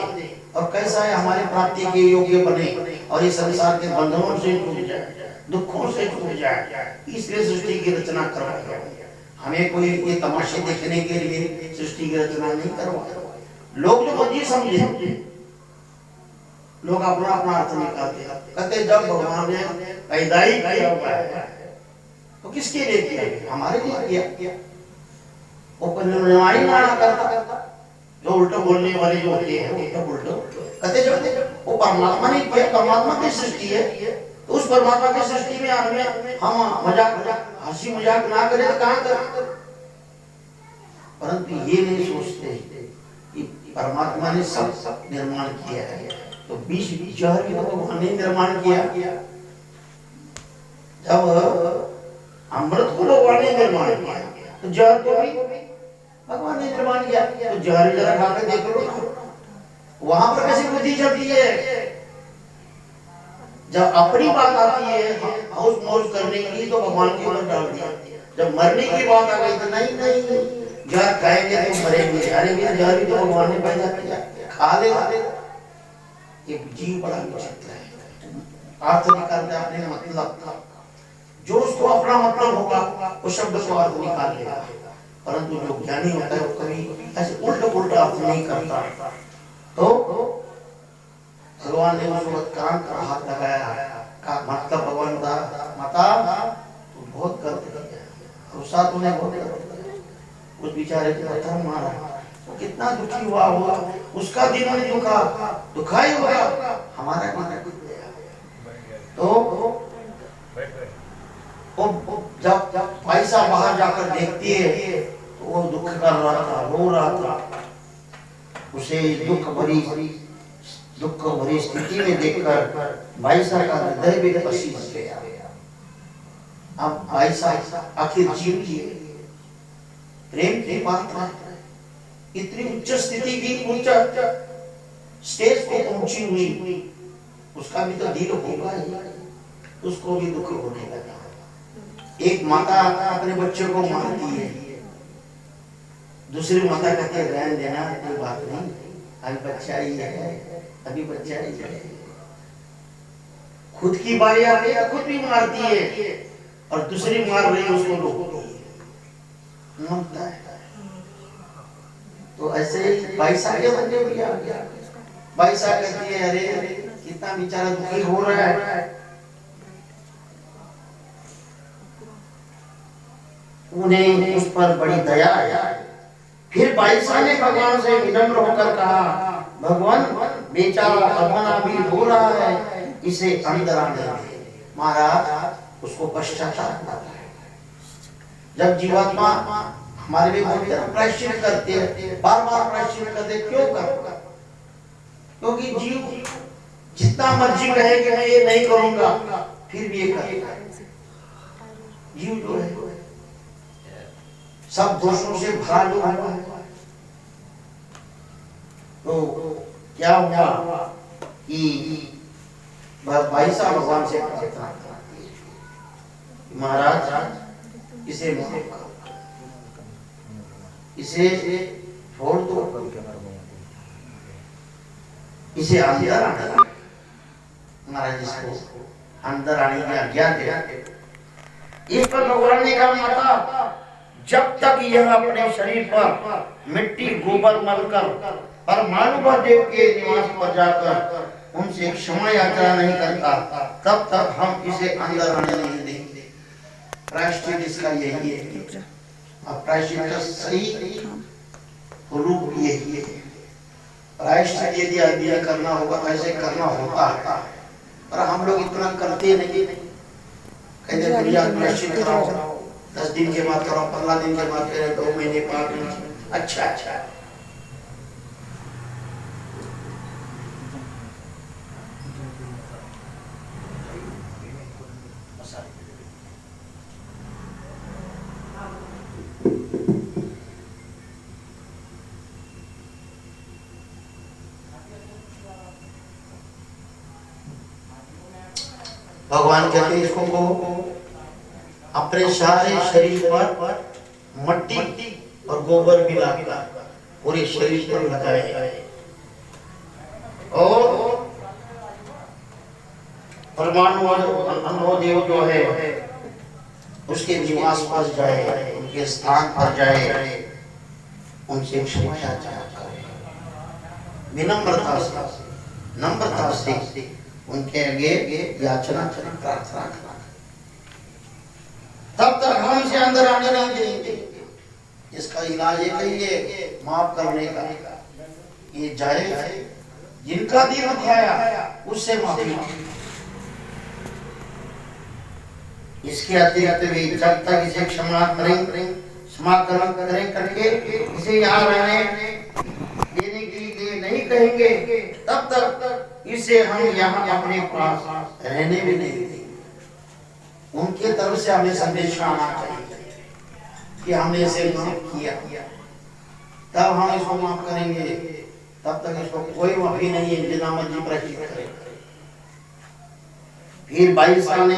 और कैसा है हमारे प्राप्ति के योग्य बने और ये संसार के बंधनों से छूट जाए, दुखों से छूट जाए। इसलिए सृष्टि की रचना करवाई है। हमें कोई ये तमाशे देखने के लिए सृष्टि की रचना नहीं करवाई। लोग जो मर्जी समझे, लोग अपना अपना अर्थ निकालते हैं, कहते जब भगवान ने पैदा ही किया हुआ है तो किसके लिए किया? हमारे लिए किया। वो निर्णय ना करता, जो उल्टा बोलने वाले जो होते हैं उल्टा कहते जब वो परमात्मा ने किया, परमात्मा की सृष्टि है, तो उस परमात्मा की सृष्टि में हम मजाक हंसी मजाक ना करें तो कहां करें? परंतु ये नहीं सोचते कि परमात्मा ने सब निर्माण किया है, तो बीच जहर भी भगवान ने निर्माण किया। जब अमृत को भगवान ने निर्माण किया तो जहर को भी भगवान ने निर्माण किया, तो जहर जरा खा के देख लो ना, वहां पर कैसी बुद्धि चलती है। जब अपनी बात आती है हाउस मौज करने की तो भगवान के ऊपर डाल दिया, जब मरने की बात आ गई तो नहीं जहर खाएंगे तो मरेंगे। अरे भी जहर भी तो भगवान ने पैदा किया, खा ले। एक जीव बड़ा विचित्र है, अर्थ निकालता है अपने मतलब, जो उसको अपना मतलब होगा वो शब्द को अर्थ निकाल लेगा, परंतु जो ज्ञानी होता है वो कभी ऐसे उल्टा अर्थ नहीं करता। तो भगवान ने उस वक्त कान का हाथ लगाया, का मतलब भगवान का माता तू बहुत गलत किया, और साथ उन्हें बहुत गलत किया। उस बेचारे के पत्थर मारा, तो कितना दुखी हुआ होगा, उसका दिल में दुखा ही होगा, हमारा तो जब पैसा बाहर जाकर देखती है तो वो दुख कर रहा था, रो रहा था। उसे दुख भरी स्थिति में देखकर भाई साहब का हृदय भी पसीज गया। अब भाई साहब आखिर जीव की प्रेम की पात्र इतनी उच्च स्थिति की, उच्च स्टेज पे पहुंची हुई, उसका भी तो दिल होगा ही, उसको भी दुख होने लगा। एक माता अपने बच्चे को मारती है, दूसरी माता कहती है रहने देना, कोई बात नहीं, अभी बच्चा ही है, अभी बच्चा ही है। खुद की बारी आती है खुद भी मारती है और दूसरी मार रही है उसको रोकता है। तो ऐसे ही पैसा के बंदे भी आ गया। पैसा कहती है अरे कितना बेचारा दुखी हो रहा है, उन्हें उस पर बड़ी दया आई। फिर बाईसा ने भगवान से विनम्र होकर कहा, भगवान बेचारा अबना भी रो रहा है, इसे अंदर आने दे। महाराज उसको पश्चाताप आता है। जब जीवात्मा हमारे लिए बोलते हैं प्रायश्चित करते हैं, बार बार प्रायश्चित करते, क्यों करते? क्योंकि जीव जितना मर्जी कहे कि मैं ये नहीं करूंगा फिर भी ये करता है। जीव जो है सब दोषों से भरा जो है, तो क्या हुआ कि भाई साहब भगवान से प्रार्थना करते हैं, महाराज इसे माफ करो, इसे छोड़ दो, इसे अंदर आने दो। महाराज इसको अंदर आने की आज्ञा दे। इस पर भगवान ने कहा, माता जब तक यह अपने शरीर पर मिट्टी गोबर मलकर परमाणु देव के निवास पर जाकर उनसे क्षमा याचना नहीं करता, तब तक हम इसे अंदर आने नहीं देंगे। प्रायश्चित इसका यही है। अब प्रायश्चित का सही रूप यही है। प्रायश्चित यदि आदमी ने करना होगा ऐसे करना होता है, पर हम लोग इतना करते नहीं। कहते भैया प्रायश्चित कराओ, 10 दिन के बाद कराओ, 15 दिन के बाद करें, 2 महीने 5 महीने। अच्छा भगवान कहते हैं इसको अपने सारे शरीर पर मट्टी और गोबर मिला पूरे शरीर पर लगाए और परमाणु अन्नोदेव जो है उसके निवास पर जाए, उनके स्थान पर जाए, उनसे क्षमा याचना करे, नम्रता से उनके आगे याचना करें, प्रार्थना करें। तब तक हम इसे अंदर आने नहीं देंगे। इसका इलाज एक ही है, माफ करने का। ये जाए जिनका दिल दुखाया उससे माफी मांगे। इसके अतिरिक्त भी जब तक इसे क्षमा करें करके इसे यहाँ रहने देने के लिए नहीं कहेंगे, तब तक इसे हम यहाँ अपने पास रहने भी नहीं देंगे। उनके तरफ से हमें संदेश आना चाहिए कि हमने इसे माफ किया, तब हम इसको माफ करेंगे। तब तक इसको कोई माफी नहीं है, जितना मर्जी प्रायश्चित करे। फिर 22 ने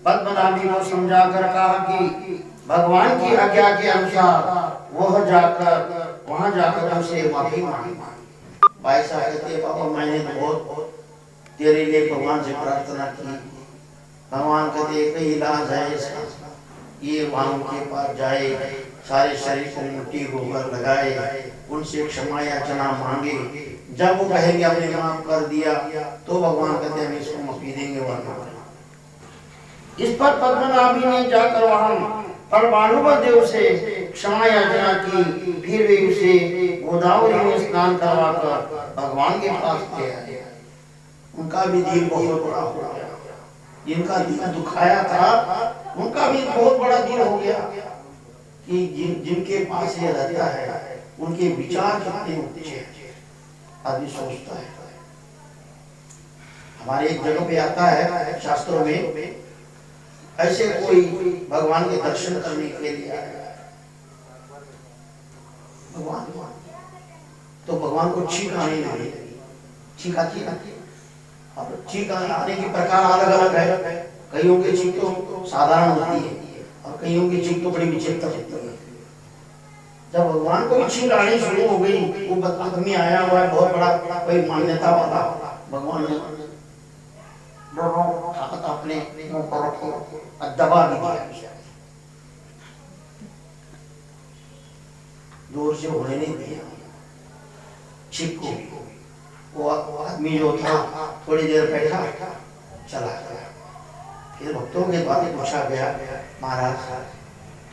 पद्मनाभी को समझा कर कहा कि भगवान की आज्ञा के अनुसार वहां जाकर उनसे माफी मांगी। भाई साहब कहते हैं पापा मैंने बहुत तेरे लिए भगवान से प्रार्थना की। भगवान कहते एक ही इलाज है इसका, ये वहां के पास जाए, सारे शरीर को मिट्टी गोबर लगाए, उनसे क्षमा याचना मांगे। जब वो कहेंगे हमने माफ कर दिया तो भगवान कहते हम इसको माफी देंगे। वरना इस पर पद्मनाभी ने जाकर वहां परमाणु देव से क्षमा याचना की। फिर वे उसे गोदावरी में स्नान करवाकर भगवान के पास ले आए। उनका भी दिल बहुत बड़ा हो गया, जिनका दिल दुखाया था उनका भी बहुत बड़ा दिल हो गया कि जिनके पास ये रहता है उनके विचार कितने ऊंचे आदमी सोचता है। हमारे एक जगह पे आता है शास्त्रों में, ऐसे कोई भगवान के दर्शन करने के लिए आया भगवान, तो भगवान को छींक आने लगी। छींक आती है। अब छींक आने के प्रकार अलग अलग है। कईयों की छींक तो साधारण होती है और कईयों की छींक तो बड़ी विचित्र होती है। जब भगवान को छींक आनी शुरू हो गई, वो आदमी आया हुआ है बहुत बड़ा कोई मान्यता वाला, भगवान ने दोनों ताकत अपने मुंह पर रखी और दबा दिया, जोर से होने नहीं दिया। छींक को वो आदमी जो था थोड़ी देर बैठा चला गया। फिर भक्तों के द्वारा पूछा गया, महाराज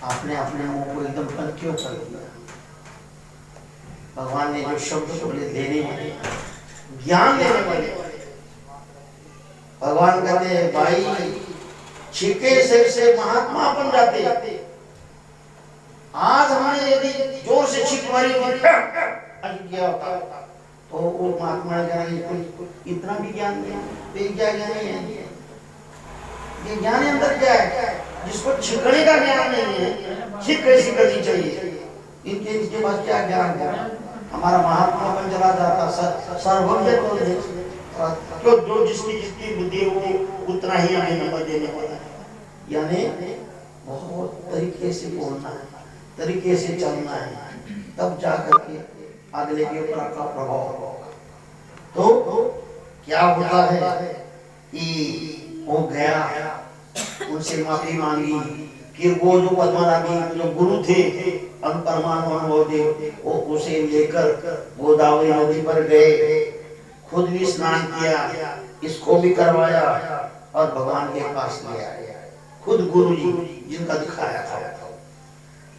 आपने अपने मुंह को एकदम बंद क्यों कर दिया? भगवान ने जो शब्द बोले देने वाले, ज्ञान देने वाले, भगवान कहते हैं भाई छीके से महात्मा बन जाते। आज हमने यदि जोर से छींक मारी क्या होता तो वो महात्मा ने कहा इतना भी ज्ञान दिया, क्या ज्ञान है? ये ज्ञान अंदर क्या है? जिसको छिकने का ज्ञान नहीं है, छिक कैसी करनी चाहिए, इनके पास क्या ज्ञान है? हमारा महात्मा बन चला जाता सर्वज्ञ तो जो जिसकी बुद्धि हो उतना ही हमें नंबर देने वाला है। यानी बहुत तरीके से बोलना है, तरीके से चलना है, तब जाकर के अगले के ऊपर आपका प्रभाव होगा। तो क्या होता है कि वो गया, उनसे माफी मांगी। फिर वो जो पद्मनाभी जो गुरु थे परमाणु अनुभव, वो उसे लेकर गोदावरी नदी पर गए, खुद भी स्नान किया, इसको भी करवाया और भगवान के पास ले आए। खुद गुरु जी जिनका दिखाया था,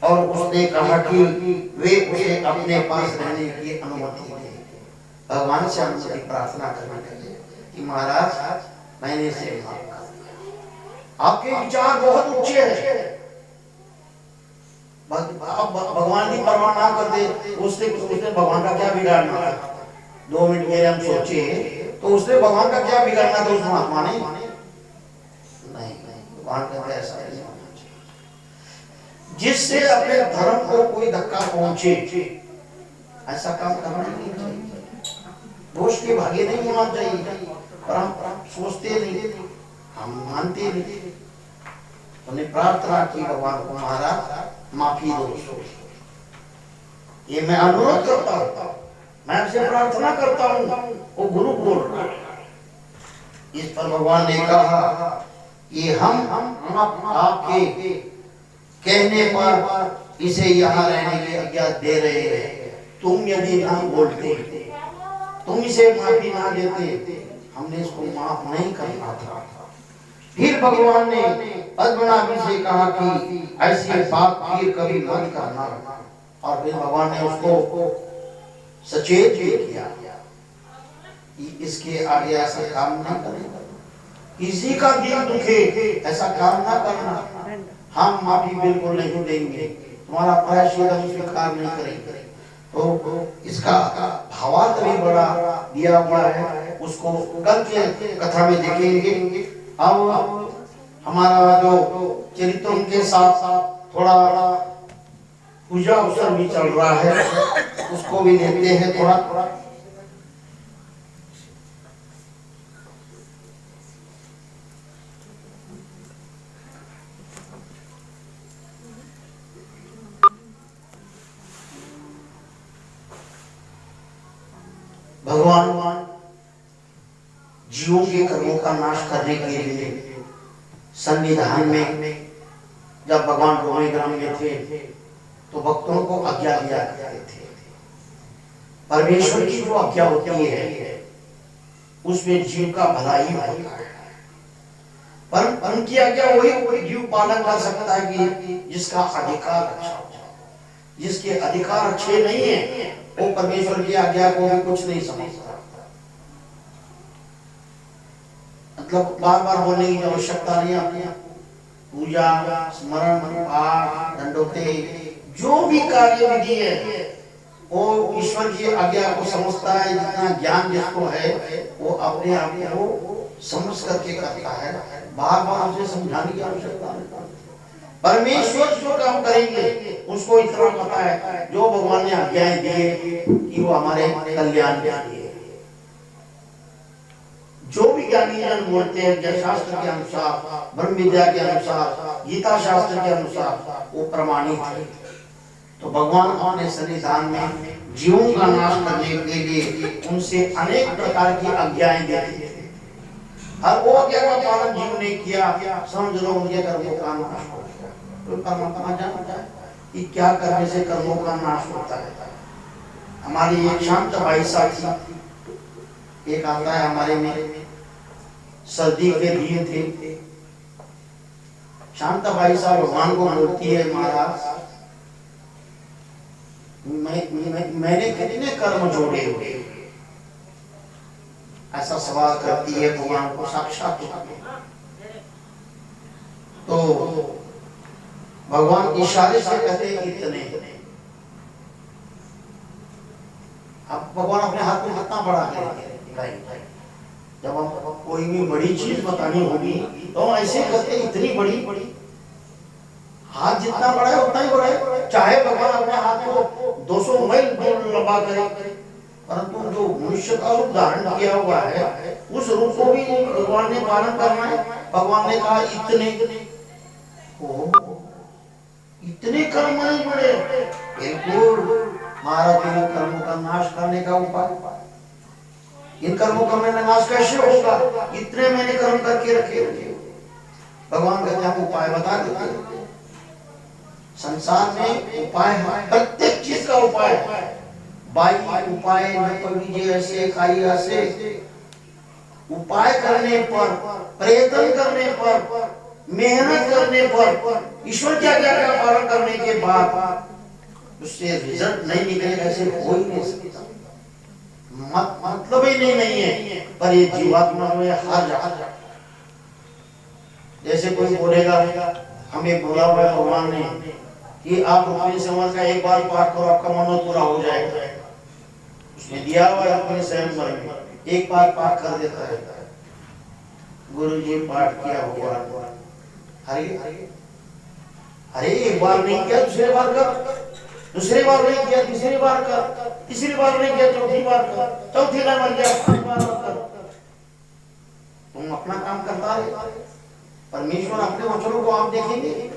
और उसने कहा कि वे उसे अपने पास रहने की अनुमति दें। भगवान से अनुमति प्रार्थना करने लगे कि महाराज मैंने इसे माफ कर दिया, आपके विचार बहुत ऊंचे हैं। भगवान की परवाह ना करते, उसने भगवान का क्या बिगाड़ना था? 2 मिनट के लिए हम सोचे तो उसने भगवान का क्या बिगाड़ना था उस महात्मा ने? नहीं, भगवान का ऐसा नहीं होना चाहिए। जिससे अपने धर्म को कोई धक्का पहुंचे ऐसा काम करना नहीं चाहिए। दोष के भागी नहीं होना चाहिए, पर हम सोचते नहीं, हम मानते नहीं। उन्होंने प्रार्थना की भगवान को, महाराज माफी दो। ये मैं अनुरोध करता हूँ, मैं आपसे प्रार्थना करता हूँ। वो गुरु बोल रहा है। इस पर भगवान ने कहा कि हम आपके कहने पर इसे यहाँ रहने की आज्ञा दे रहे हैं। तुम यदि ना बोलते, तुम इसे माफी ना देते, हमने इसको माफ नहीं करना था। फिर भगवान ने पद्मनाभ से कहा कि ऐसी बात फिर कभी मत करना, और फिर भगवान ने उसको सचेत भी किया कि इसके आगे ऐसा काम ना करना, किसी का दिल दुखे ऐसा काम ना करना, हम माफी बिल्कुल नहीं देंगे, तुम्हारा प्रायश्चित हम स्वीकार नहीं करेंगे। तो इसका भावार्थ भी बड़ा दिया हुआ है, उसको कल के कथा में देखेंगे। अब हमारा जो चरित्रों के साथ साथ थोड़ा पूजा अवसर भी चल रहा है, उसको भी लेते हैं थोड़ा। भगवान जीवों के कर्मों का नाश करने के लिए संविधान में जब भगवान रोमे ग्राम में थे तो भक्तों को आज्ञा दिया करते थे। परमेश्वर की जो आज्ञा होती है उसमें जीव का भला ही होता है, पर उनकी आज्ञा वही जीव पालन कर सकता है कि जिसका अधिकार अच्छा हो। जिसके अधिकार अच्छे नहीं है वो परमेश्वर की आज्ञा को भी कुछ नहीं समझता। मतलब बार बार बोलने की आवश्यकता नहीं है। पूजा, स्मरण, पाठ, दंडोते, जो भी कार्य विधि है वो ईश्वर की आज्ञा को समझता है। जितना ज्ञान जिसको है वो अपने आप को समझ करके करता है, बार बार उसे समझाने की आवश्यकता नहीं। परमेश्वर जो काम करेंगे उसको इतना पता है, जो भगवान ने आज्ञाएं दी है कि वो हमारे कल्याण के लिए। जो भी ज्ञानी जन बोलते हैं शास्त्र के अनुसार, ब्रह्म विद्या के अनुसार, गीता शास्त्र के अनुसार वो प्रमाणित है। तो भगवान अपने सन्निधान में जीवों का नाश करने के लिए उनसे अनेक प्रकार की आज्ञाएं देते थे। और वो आज्ञा का पालन जीव ने किया, समझ लो उनके कर्मों का नाश हो गया। तो परमात्मा जानता है कि क्या करने से कर्मों का नाश होता है। हमारी एक शांत भाई साथी एक आता है हमारे में, सर्दी के दिन थे। शांता भाई साहब भगवान को बोलती है, महाराज मैंने कितने कर्म जोड़े हुए, ऐसा सवाल करती है भगवान को साक्षात। तो भगवान इशारे से कहते हैं इतने। अब भगवान अपने हाथ में कितना बड़ा है। जब हम कोई भी बड़ी चीज बतानी होगी तो हम ऐसे करते, इतनी बड़ी, हाथ जितना बड़ा है उतना ही बड़ा है। चाहे भगवान अपने हाथ को 200 मील दूर लंबा करे, परंतु जो मनुष्य का रूप धारण किया हुआ है उस रूप को भी भगवान ने पालन करना है। भगवान ने कहा इतने कर्म नहीं बड़े, बिल्कुल महाराज इन कर्मों का नाश करने का उपाय। इन कर्मों का मैंने नाश कैसे होगा, इतने मैंने कर्म करके रखे। भगवान कहते हैं उपाय बता देते। संसार में उपाय है, प्रत्येक चीज का उपाय है। बाई उपाय न कभी ऐसे खाई ऐसे, उपाय करने पर, प्रयत्न करने पर मेहनत करने पर ईश्वर क्या क्या क्या पालन करने के बाद उससे रिजल्ट नहीं निकलेगा, ऐसे हो ही नहीं सकता। मतलब ही नहीं है। पर ये जीवात्मा में हार जा। जैसे कोई बोलेगा, हमें बोला हुआ है भगवान ने कि आप रुक्मिणी संवर का एक बार पाठ करो, आपका मनोरथ पूरा हो जाएगा। उसने दिया हुआ है रुक्मिणी संवर में, एक बार पाठ कर देता है। गुरु जी पाठ किया भगवान, अरे एक बार नहीं किया, दूसरे बार कर, दूसरी बार नहीं किया, तीसरी बार कर, तीसरी बार नहीं किया, चौथी बार कर, चौथी बार मर गया, पांच बार कर। तुम अपना काम करता रहे, परमेश्वर अपने वचनों को आप देखेंगे,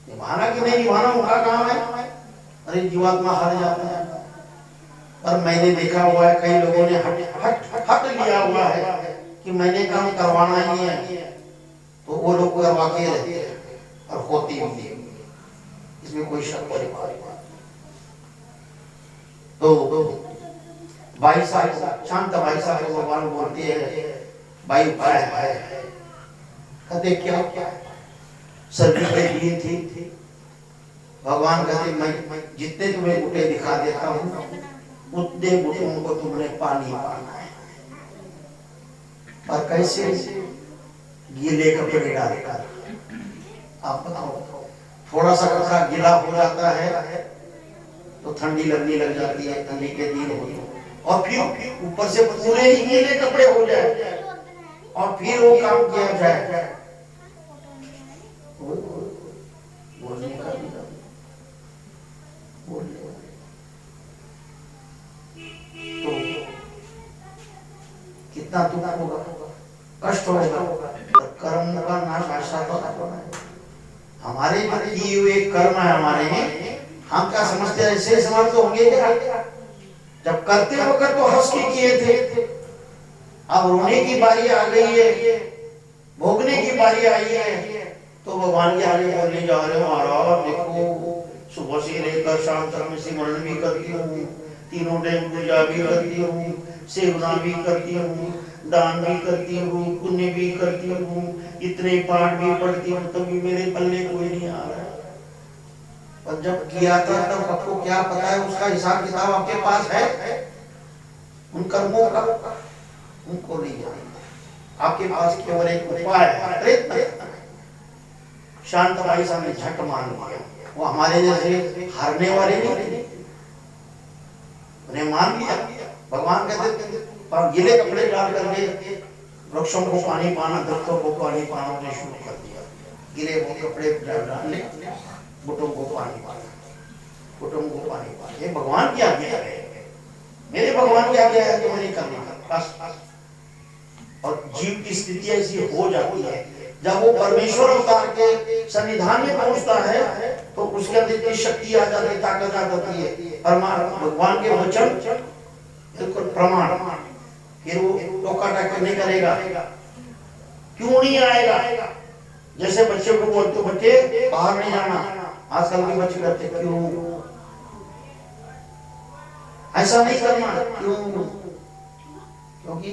निभाना कि नहीं निभाना उनका काम है। अरे जीवात्मा हार जाता है। पर मैंने देखा हुआ है कई लोगों ने हट लिया हुआ है कि मैंने काम करवाना ही है, तो वो लोग करवा के रहते हैं और होती भी, इसमें कोई शक नहीं। तो भाई साहब, शांत भाई साहब को भगवान बोलते हैं, भाई उपाय है। कहते क्या सर्दी के दिन थी, भगवान कहते मैं जितने तुम्हें बूटे दिखा देता हूँ, उतने बूटों को तुमने पानी पाना है। और कैसे? गीले कपड़े डालकर। आप बताओ, थोड़ा सा कपड़ा गीला हो जाता है तो ठंडी लगने लग जाती है, ठंडी के दिन होती, और फिर ऊपर से पूरे ही गीले कपड़े हो जाए और फिर वो काम किया जाए। बोलने का भी बोलने तो कितना दुख होगा, कष्ट होगा। कर्म का नाश ऐसा तो हमारे किए हुए कर्म है हमारे, हम क्या समझते हैं ऐसे समझते होंगे क्या? जब करते वक्त तो हंस के किए थे, अब रोने की बारी आ गई है, भोगने की बारी आई है, तो भगवान के आगे बोलने जा रहे हो, महाराज देखो सुबह से लेकर शाम तक मैं सिमरन भी करती हूँ, तीनों टाइम पूजा भी करती हूँ, सेवना भी करती हूँ, दान भी करती हूँ, पुण्य भी करती हूँ, इतने पाठ भी पढ़ती हूँ, तभी मेरे पल्ले कोई नहीं आ रहा। और जब किया था तब आपको क्या पता है, उसका हिसाब किताब आपके पास है? उन कर्मों का उनको नहीं जानेंगे। आपके पास केवल एक उपाय है, प्रयत्न। शांत भाई साहब ने झट मान लिया, वो हमारे जैसे हारने वाले नहीं थे, उन्हें मान लिया। भगवान कहते गीले कपड़े डाल करके वृक्षों को पानी पाना, दरख्तों को पानी पाना उन्हें शुरू कर दिया। गिले वो कपड़े डालने, बुटों को पानी पाना, बुटों को पानी पाना। ये भगवान की आज्ञा है, मेरे भगवान की आज्ञा है, तो मैंने करना बस। और जीव की स्थिति ऐसी हो जाती है, जब वो परमेश्वर अवतार के सन्निधान में पहुंचता है तो उसके अंदर इतनी शक्ति आ जाती है, ताकत आ जाती है। भगवान के वचन बिल्कुल प्रमाण, फिर वो टोका टाका नहीं करेगा। क्यों नहीं आएगा? जैसे बच्चे को बोलते, बच्चे बाहर नहीं जाना, आजकल के बच्चे करते, क्यों ऐसा नहीं करना? क्यों? क्योंकि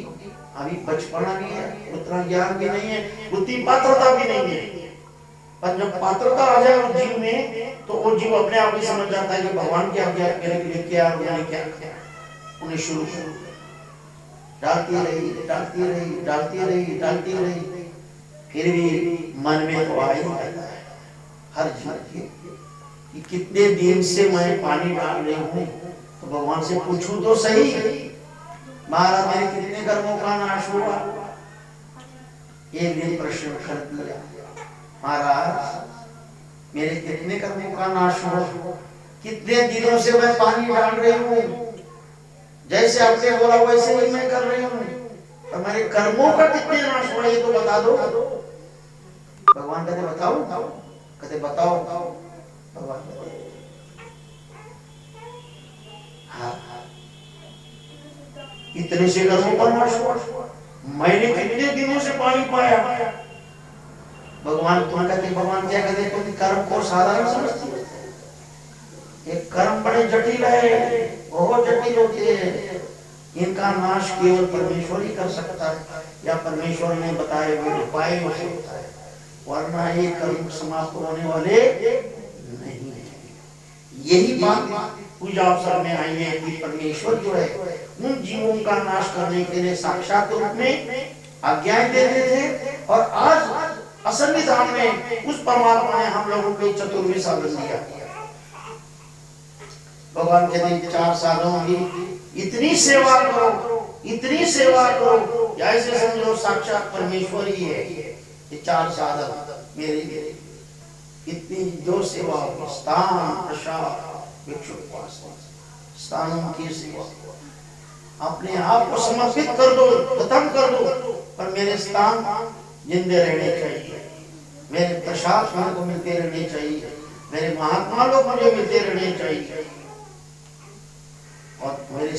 अभी बचपना भी है, उतना ज्ञान भी नहीं है, उतनी पात्रता भी नहीं है। पर जब पात्रता आ जाए उस जीव में, तो वो जीव अपने आप ही समझ जाता है कि भगवान की आज्ञा मेरे लिए क्या है, उन्होंने क्या किया। उन्हें शुरू डालती रही, फिर भी मन में तो आ ही जाता है हर जीव कि कितने दिन से मैं पानी डाल रही हूँ। तो भगवान से पूछूं तो सही, महाराज मेरे कितने कर्मों का नाश हुआ? एक दिन प्रश्न कर दिया, महाराज मेरे कितने कर्मों का नाश हुआ? कितने दिनों से मैं पानी डाल रही हूँ, जैसे आपने बोला वैसे ही मैं कर रही हूँ, और मेरे कर्मों का कितने नाश हुआ ये तो बता दो। भगवान कहते बताओ, कहते बताओ। भगवान कहते हाँ, इतने से कर्मों का नाश हुआ, मैंने कितने दिनों से पानी पाया। भगवान तुम्हें कहते, भगवान क्या कहते, तुम कर्म को साधारण समझती हो, ये कर्म बड़े जटिल है, बहुत जटिल होते हैं। इनका नाश केवल परमेश्वर ही कर सकता है, या परमेश्वर ने बताए हुए उपाय से होता है, वरना ये कर्म समाप्त होने वाले नहीं है। यही बात पूजा अवसर में आई है कि परमेश्वर जो है उन जीवों का नाश करने के लिए साक्षात रूप में आज्ञाएं देते थे, और आज असन्निधान में उस परमात्मा ने हम लोगों को चतुर्वेद साधन दिया। भगवान कहते हैं 4 साधनों की इतनी सेवा करो, इतनी सेवा करो, ऐसे समझो साक्षात परमेश्वर ही है। ये 4 साधन मेरे लिए इतनी जो सेवा होगी, स्थान प्रसाद भिक्षुक स्थानों की सेवा, अपने आप को समर्पित कर दो, खत्म कर दो, पर मेरे स्थान जिंदे रहने चाहिए, मेरे प्रसाद मेरे को मिलते रहने चाहिए, मेरे महात्मा लोग मुझे मिलते रहने चाहिए, और मेरे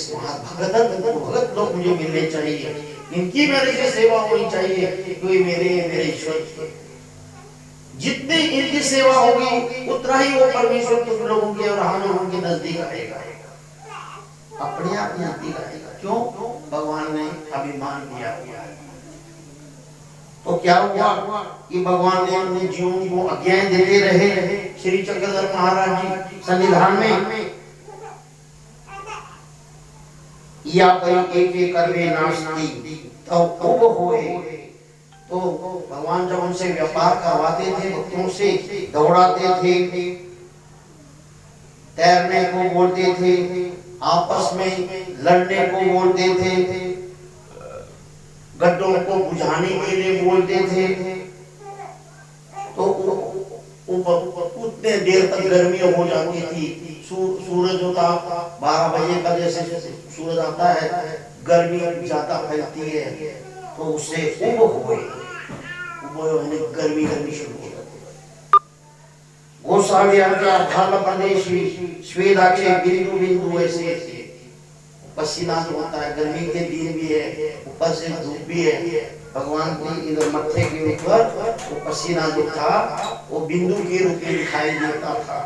भगत लोग मुझे मिलने चाहिए, इनकी मेरे से सेवा होनी चाहिए, क्योंकि मेरे ईश्वर जितनी इनकी सेवा होगी उतना ही वो परमेश्वर तुम लोगों के और हम लोगों के नजदीक आएगा, अपने आप नजदीक आएगा। क्यों? भगवान ने अभिमान दिया हुआ है। तो क्या हुआ कि भगवान ने अपने जीवों को आज्ञाएं देते रहे। श्री चक्रधर महाराज जी सन्निधान में या एक करवे नास्ति तो खूब होए, तो भगवान जब उनसे व्यापार करवाते थे, भक्तों से दौड़ाते थे, तैरने को बोलते थे, आपस में लड़ने को बोलते थे, गड्ढों को बुझाने के लिए बोलते थे, तो उतने देर तक गर्मी हो जाती थी। सूरज होता 12 बजे का, जैसे सूरज आता है गर्मी ज्यादा फैलती है, तो उससे गर्मी शुरू हो जाती है। गोसावी प्रदेशी स्वेदाचे बिंदु बिंदु ऐसे पसीना जो होता है, गर्मी के दिन भी है, ऊपर से धूप भी है, भगवान की इधर मत्थे के ऊपर वो पसीना जो था वो बिंदु के रूप में दिखाई देता था।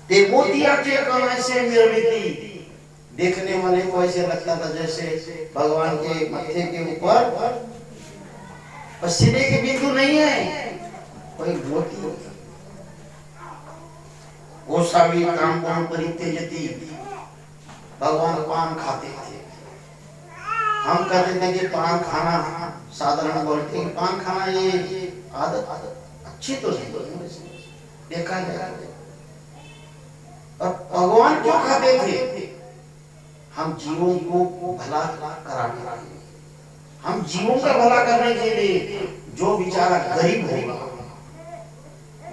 ते मोतियाचे कण ऐसे निर्मित, देखने वाले को ऐसे लगता था जैसे भगवान के मत्थे के ऊपर पसीने के बिंदु नहीं है, कोई मोती। गोसावी काम परित्यजति, भगवान पान खाते थे। हम कहते थे कि पान खाना साधारण बोलते हैं, पान खाना ये आदत अच्छी तो नहीं, देखा जाए। और भगवान क्यों खाते थे? हम जीवों को भला कराने, हम जीवों का भला करने के लिए, जो बेचारा गरीब होगा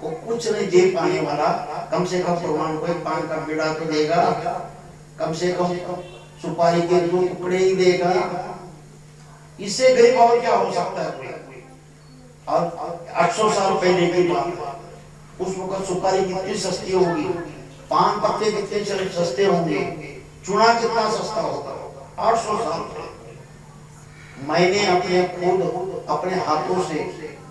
वो कुछ नहीं दे पाने वाला, कम से कम भगवान को एक पान का बीड़ा तो देगा, कम से कम सुपारी के 2 टुकड़े ही देगा। इससे गरीब और क्या हो सकता है? और 800 साल पहले की बात, उस वक्त सुपारी कितनी सस्ती होगी, पान पत्ते कितने सस्ते होंगे, चूना कितना सस्ता होगा 800 साल पहले। मैंने अपने खुद अपने हाथों से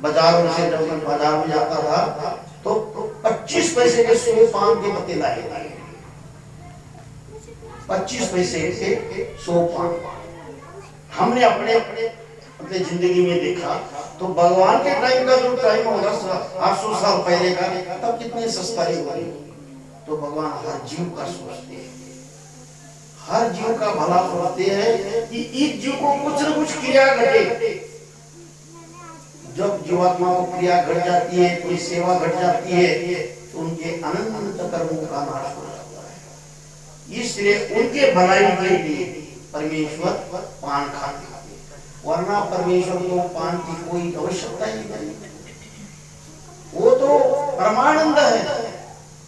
बाजारों से, जब मैं बाजार में जाता था तो 25 पैसे के 100 पान के पत्ते लाए थे, 25 पैसे से 100 पान। हमने अपने जिंदगी में देखा, तो भगवान के टाइम का जो टाइम होगा 800 साल पहले का, तब कितनी सस्ताई होगी। तो भगवान हर जीव का सोचते हैं, हर जीव का भला सोचते हैं कि इस जीव को कुछ न कुछ क्रिया घटे। जब जीवात्मा को क्रिया घट जाती है, कोई सेवा घट जाती है, तो उनके अनंत कर्मों का नाश हो जाता है। इसलिए उनके भलाई के लिए परमेश्वर पान खाते, वरना परमेश्वर को पान की कोई आवश्यकता ही नहीं। वो तो परमानंद है।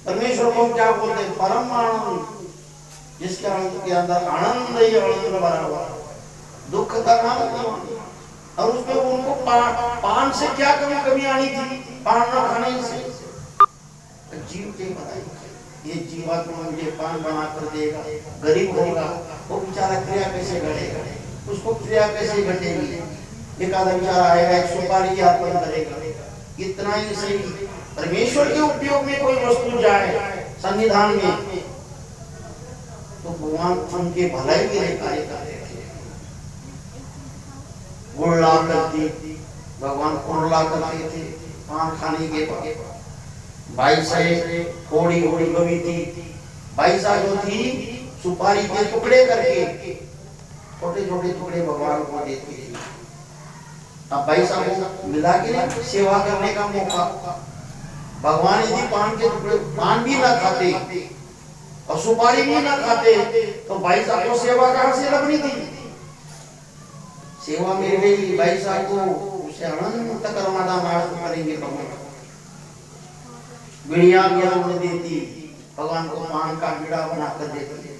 परमेश्वर को क्या बोलते हैं? परम आनंद, जिसके आनंद के अंदर आनंद ही आनंद भरा हुआ, दुख का नाम नहीं। और उसमें उनको पान से क्या कमी आनी थी? पान न खाने से। जीव के बताइए, ये जीवात्मा मुझे पान बना कर देगा, गरीब होगा, वो बेचारा क्रिया कैसे घटेगा? उसको क्रिया कैसे घटेगी? एक आधा बेचारा आएगा, एक सुपारी अर्पण करेगा, इतना ही सही। परमेश्वर के उपयोग में कोई वस्तु जाए सन्निधान में, तो तो भगवान उनके भलाई के लिए कार्य करते थे। गुड़ ला करती भगवान कुरला करते थे पान खाने के बाद। बाईसा थोड़ी थोड़ी बवी थी, बाईसा जो थी सुपारी के टुकड़े करके छोटे छोटे टुकड़े भगवान को देती थी। अब बाईसा को मिला के नहीं सेवा करने का मौका। भगवान यदि पान के टुकड़े पान भी ना खाते और सुपारी भी ना खाते तो भाई साहब को सेवा कहां से लगनी थी। सेवा मिल गई भाई साहब को, उसे अनंत करवाना नाश करेंगे भगवान। बिड़िया भी देती भगवान को पान का बीड़ा बनाकर देती।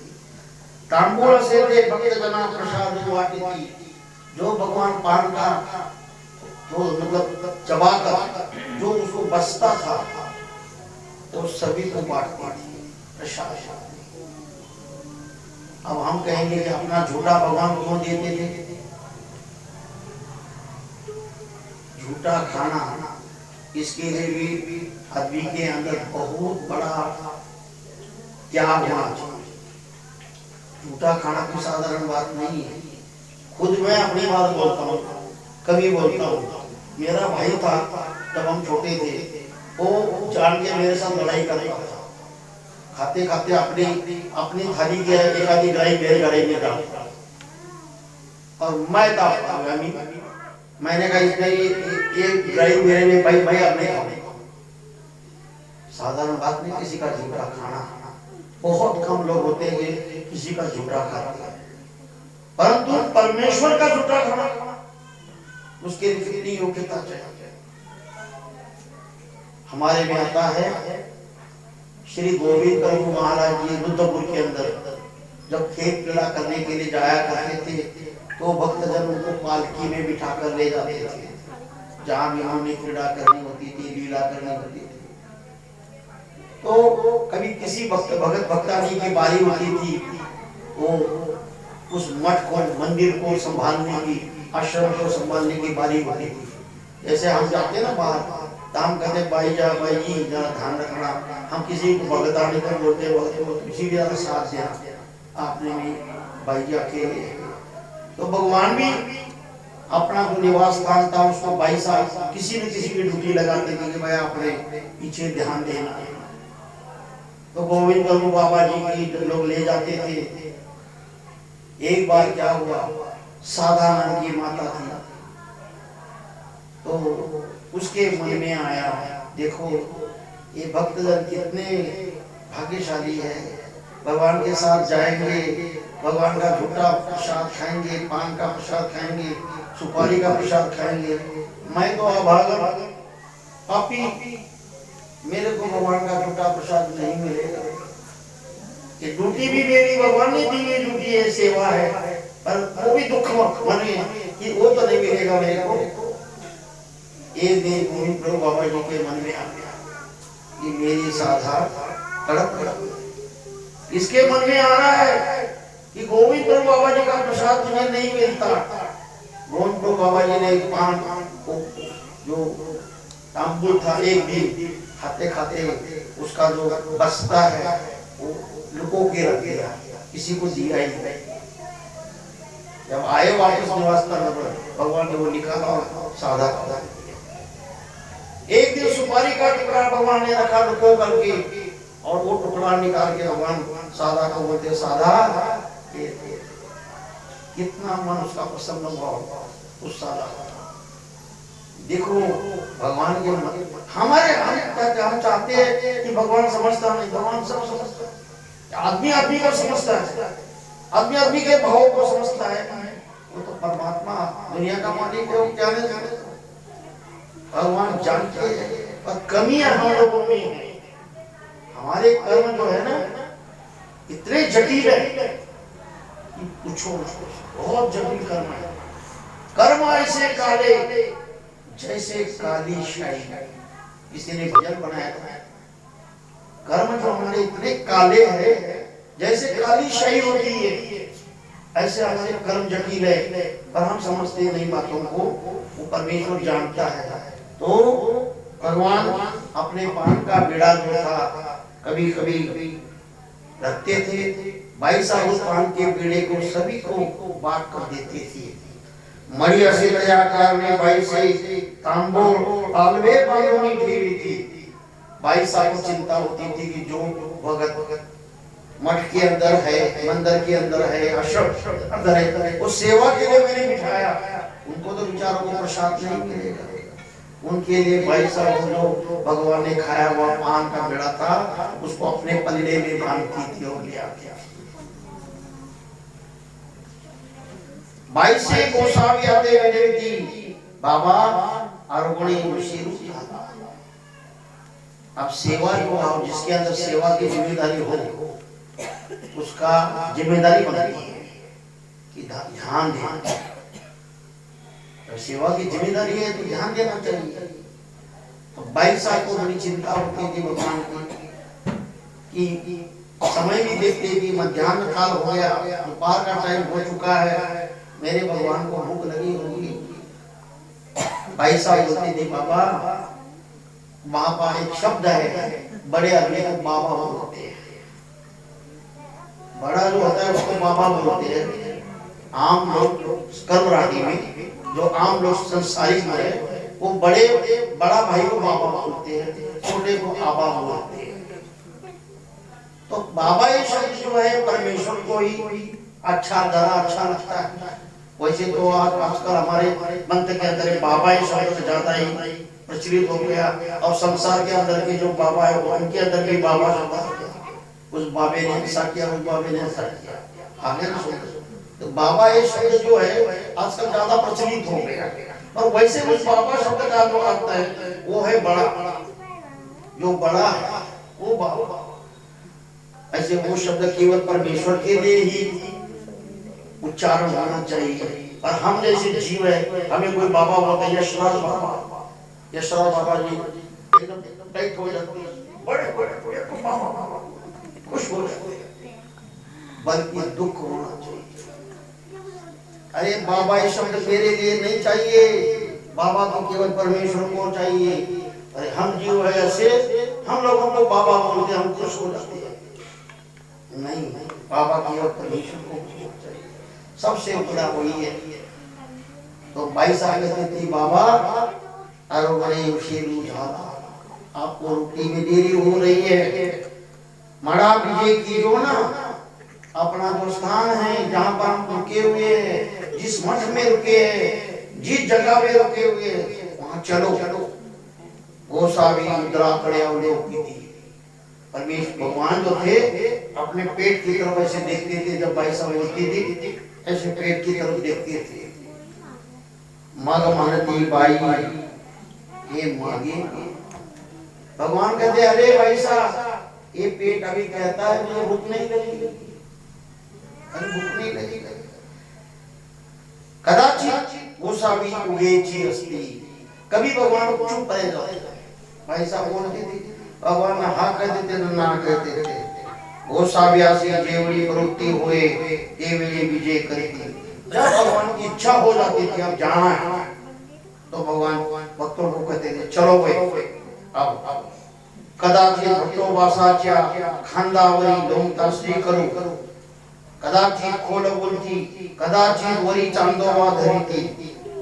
तांबूल से दे भक्त जना प्रसाद वाटी, जो भगवान पान का तो मतलब चबाकर जो उसको बसता था तो सभी को बांटती थी प्रसाद। अब हम कहेंगे कि अपना झूठा भगवान क्यों देते थे। झूठा खाना इसके लिए भी आदमी के अंदर बहुत बड़ा त्याग होना चाहिए। झूठा खाना कोई साधारण बात नहीं है। खुद मैं अपनी बात बोलता हूँ, कभी बोलता हूँ। मेरा भाई था जब हम छोटे थे, वो जान के मेरे साथ लड़ाई करता था। खाते खाते अपनी थाली के एक आधी गाय मेरे गले में डाल, और मैं था मैंने कहा इसमें एक गाय मेरे में भाई भाई अब नहीं खाऊंगा। साधारण बात नहीं किसी का झूठा खाना। बहुत कम लोग होते हैं किसी का झूठा खाते हैं, परंतु परमेश्वर का झूठा खाना उसके लिए कितनी योग्यता चाहिए। हमारे में आता है श्री गोविंद प्रभु महाराज जी रुद्रपुर के अंदर जब खेत पीड़ा करने के लिए जाया करते थे तो भक्तजन उनको पालकी में बिठा कर ले जाते थे। जहां भी उन्हें क्रीड़ा करनी होती थी, लीला करनी होती थी, तो कभी किसी भगत भक्तानी की बारी होती थी, वो उस मठ को मंदिर को संभालने की, आश्रम को संभालने की बारी होती थी। जैसे हम जाते हैं ना बाहर तो हम कहते भाई जी जरा ध्यान रखना। हम किसी को भगतानी कर बोलते किसी भी ज्यादा साथ देना, आपने भी भाई जी अकेले। तो भगवान भी अपना जो निवास स्थान था उसको 22 साल किसी न किसी की ड्यूटी लगाते थे कि भाई आपने पीछे ध्यान देना। तो गोविंद प्रभु बाबा जी की लोग ले जाते थे। एक बार क्या हुआ, साधानंद की माता थी, तो उसके मन में आया देखो ये भक्तजन कितने भाग्यशाली है, भगवान के साथ जाएंगे, भगवान का झूठा प्रसाद खाएंगे, पान का प्रसाद खाएंगे, सुपारी का प्रसाद खाएंगे। मैं तो अभागा पापी, मेरे को भगवान का झूठा प्रसाद नहीं मिलेगा। ये ड्यूटी भी मेरी भगवान ने दी हुई ड्यूटी है, सेवा है, पर वो भी दुख मन में कि वो तो नहीं मिलेगा मेरे को। एक दिन गोविंद प्रभु बाबा जी के मन में आ गया कि मेरी साधा तड़प इसके मन में आ रहा है कि गोविंद प्रभु बाबा जी का प्रसाद मुझे नहीं मिलता। गोविंद प्रभु बाबा जी ने पान को जो तांबूल था एक दिन खाते खाते उसका जो बस्ता है वो लुको के रख दिया, किसी को दिया ही नहीं। जब आए वापस निवास स्थान पर भगवान ने वो निकाला और साधा खाया। एक दिन सुपारी का टुकड़ा भगवान ने रखा लुको करके, और वो टुकड़ा निकाल के भगवान साधा को बोलते साधा कितना मन उसका प्रसन्न हुआ उस साधा। देखो भगवान के हमारे हम चाहते हैं कि भगवान समझता नहीं, भगवान सब समझता है। आदमी आदमी को समझता है, आदमी आदमी के भाव को समझता है। वो तो परमात्मा दुनिया का मालिक है, वो क्या नहीं भगवान जानते हैं, पर कमियां हम लोगों में है। हमारे कर्म जो है ना इतने जटिल है कि पूछो, बहुत जटिल कर्म है। कर्म ऐसे काले जैसे काली शाही, किसी ने भजन बनाया था। कर्म जो हमारे इतने काले हैं जैसे काली शाही होती है, ऐसे हमारे कर्म जटिल है, पर हम समझते नहीं बातों को। वो परमेश्वर जानता है। तो भगवान अपने पान का बीड़ा जो था कभी कभी रखते थे, भाई साहब उस पान के बीड़े को सभी को बांट कर देते थे। मरिया से दयाकार ने भाई से तांबो पालवे पालोनी ढेरी थी। भाई साहब को चिंता होती थी कि जो भगत मठ के अंदर है, मंदिर के अंदर है, अशोक अंदर है, उस सेवा के लिए मैंने बिठाया, उनको तो बेचारों को प्रसाद नहीं मिलेगा। उनके लिए भाई साहब जो भगवान ने खाया हुआ पान का बेड़ा था उसको अपने पल्ले में बांधती थी और ले आती थी। भाई से गोसावी आते हुए थी बाबा अरगुणी मुशीरू। अब सेवा को आओ, जिसके अंदर सेवा की जिम्मेदारी हो उसका जिम्मेदारी बनती है कि ध्यान दें। सेवा की जिम्मेदारी है तो ध्यान देना चाहिए। तो भाई साहब को बड़ी चिंता होती थी भगवान की कि समय भी देखते कि मध्याह्न काल हो गया, दोपहर का टाइम हो चुका है, मेरे भगवान को भूख लगी होगी। भाई साहब बोलते थे बाबा वहां पर एक शब्द है, बड़े आदमी को बाबा बोलते हैं, बड़ा जो होता है उसको बाबा बोलते हैं। आम लोग कर्मराठी में जो आम लोग संसारिक में है वो बड़ा भाई को बाबा बोलते हैं, छोटे को आबा बोलते हैं। तो बाबा ये शब्द जो है परमेश्वर को ही अच्छा लगता है। वैसे तो आजकल हमारे मंत्र के अंदर बाबा ये शब्द ज्यादा ही प्रचलित हो गया और संसार के अंदर के जो बाबा है वो उनके अंदर भी बाबा शब्द, उस बाबे ने ऐसा किया, उस बाबे ने ऐसा किया, आगे ना सुन। तो बाबा ये शब्द जो है आजकल ज्यादा प्रचलित हो गया, और वैसे उस बाबा शब्द का जो अर्थ है वो है बड़ा, जो बड़ा है वो बाबा। ऐसे वो शब्द केवल परमेश्वर के लिए ही उच्चारण होना चाहिए। और हम जैसे जीव है हमें कोई बाबा बोलता है यशराज बाबा जी एकदम टाइट हो जाते हैं, बड़े बाबा खुश हो जाते हैं, बल्कि दुख होना चाहिए। अरे बाबा ये शब्द मेरे लिए नहीं चाहिए, बाबा तो केवल परमेश्वर को चाहिए। अरे हम जीव है ऐसे, हम लोगों को बाबा बोलते हम खुश हो जाते हैं, नहीं, बाबा केवल परमेश्वर को चाहिए, सबसे बड़ा वही है। तो भाई साहब कहते थे बाबा अरे बड़े शेरू झाला आपको रोटी में देरी हो रही है, मड़ा विजय की जो ना अपना जो स्थान है जहाँ पर हम रुके हुए हैं, जिस मठ में रुके हैं, जिस जगह में रुके हुए हैं वहाँ चलो। गोसावी मुद्रा खड़े होती थी। परमेश्वर भगवान जो थे अपने पेट की तरफ ऐसे देखते थे, जब भाई साहब होती थी ऐसे पेट की तरफ देखते थे। मग मानती बाई ये मांगे, भगवान कहते अरे भाई साहब ये पेट अभी कहता है मुझे भूख नहीं लगी, भूख नहीं लगी। कदाचित गोसावी उगेची अस्ति, कभी भगवान चुप रह जाते। भाई साहब बोलते थे भगवान हाँ कहते थे ना कहते थे। गोसाव्यासी जेवड़ी प्रवृत्ति हुए देवली विजय करती। जब भगवान की इच्छा हो जाती थी अब जाना है तो भगवान भक्तों को कहते थे चलो भाई अब कदाचित भक्तों वासाच्या खांदावरी लोमता श्री करू, कदाचित खोल बोलती, कदाचित वरी चांदोवा धरती।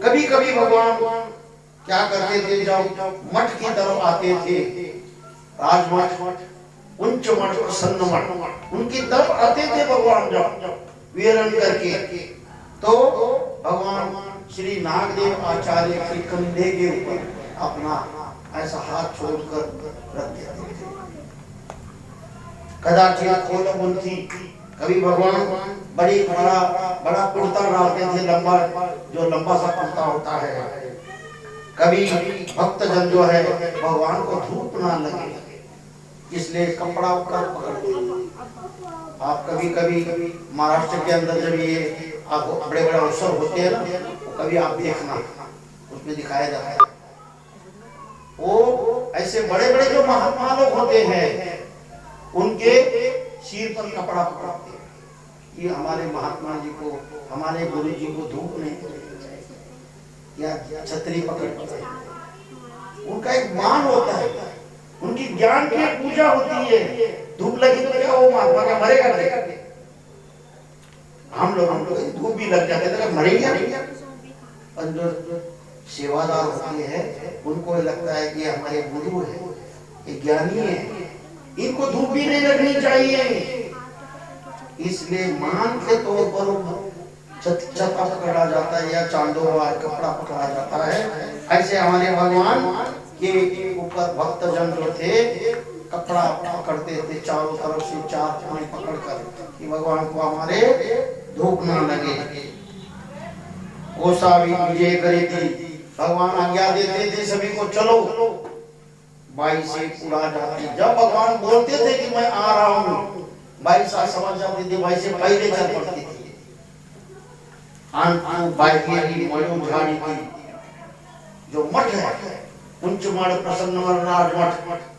कभी कभी भगवान क्या करते थे, जब मठ की तरफ आते थे, राजमठ, उच्च मठ, प्रसन्न मठ, उनकी तरफ आते थे भगवान जब विहरण करके, तो भगवान श्री नागदेव आचार्य के कंधे के ऊपर अपना ऐसा हाथ छोड़कर रख देते थे। कदाचित खोल बोलती, कभी भगवान बड़ा कुर्ता डालते थे, लंबा सा कुर्ता होता है। कभी भक्तजन जो है भगवान को धूप ना लगे इसलिए कपड़ा ऊपर पकड़ते। आप कभी महाराष्ट्र के अंदर जब ये आपको बड़े बड़े अवसर होते हैं ना, तो कभी आप देखना उसमें दिखाया जाता है, वो ऐसे बड़े बड़े जो महात्मा लोग होते हैं उनके सिर पर कपड़ा पकड़ते हैं कि हमारे महात्मा जी को, हमारे गुरु जी को धूप नहीं या छतरी पकड़ते हैं। उनका एक मान होता है, उनकी ज्ञान की पूजा होती है। धूप लगी तो क्या वो महात्मा क्या मरेगा नहीं? हम लोगों को धूप भी लग जाते थे, मरेंगे नहीं। पर जो सेवादार होते हैं उनको लगता है कि हमारे गुरु है, ये ज्ञानी है, इनको धूप भी नहीं लगनी चाहिए। इसलिए मान के तौर पर छता पकड़ा जाता है या चांदोवार कपड़ा पकड़ा जाता है। ऐसे हमारे भगवान के ऊपर भक्तजन जो थे कपड़ा पकड़ते थे चारों तरफ से, चार पांच पकड़ कर कि भगवान को हमारे धूप ना लगे। गोसावी विजय करी थी, भगवान आज्ञा देते थे सभी को चलो, बाई से उड़ा जाती। जब भगवान बोलते थे कि मैं आ रहा हूँ, बाई साहब समझ जाती थी, बाई से पहले चल पड़ती थी। बाई की मणु झाड़ी थी, जो मठ है पंचमढ़ प्रसन्न राजमठ,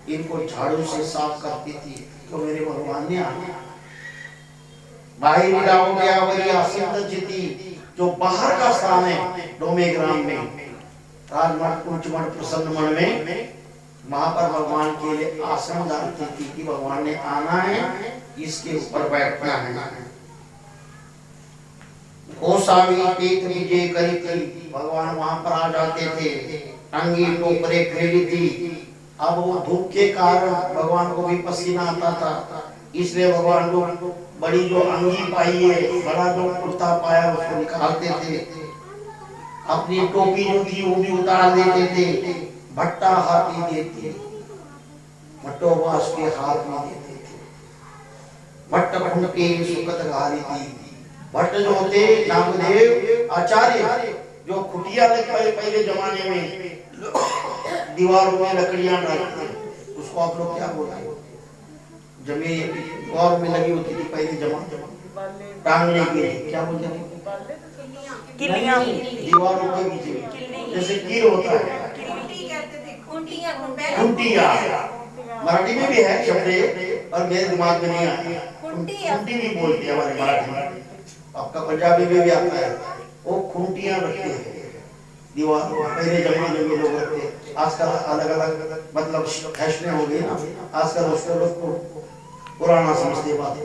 इनको झाड़ू से साफ करती थी। तो मेरे भगवान ने आना बाहरी राव गया सिद्ध चिति, जो बाहर का स्थान है डोमे ग्राम में, राजमठ पंचमढ़ प्रसन्न में, वहां पर भगवान के लिए आसन डालती थी कि भगवान ने आना है, इसके ऊपर बैठना है। गोसावी पीठ विजय करी थी, भगवान वहां पर आ जाते थे। अंगी टोकरे खेली थी, अब वो धूप के कारण भगवान को भी पसीना आता था, इसलिए भगवान को बड़ी जो अंगी पाई है, बड़ा जो कुर्ता पाया उसको निकालते थे, अपनी टोपी जो थी वो भी उतार देते थे, भट्टा हाथी देते, भट्टोवास के हाथ में देते थे। भट्ट भट्ट के सुकत घारी थी, भट्ट जो होते नामदेव आचार्य, जो खुटिया पहले जमाने में दीवारों में लकड़ियां डालते थे, उसको आप लोग क्या बोलते हैं, जमीन गौर में लगी होती थी पहले जमाने टांगने के लिए, क्या बोलते हैं, दीवारों के बीच में जैसे कील होता है, खुंटिया मराठी में भी है शब्द, और मेरे दिमाग में नहीं आया, खुंटी भी बोलते हैं हमारे मराठी में, आपका पंजाबी में भी आता है। वो खुंटियां रखते हैं दीवार, पहले जमाने में लोग रखते, आजकल अलग अलग मतलब फैशन हो गई ना, आजकल उसको लोग पुराना समझते बात।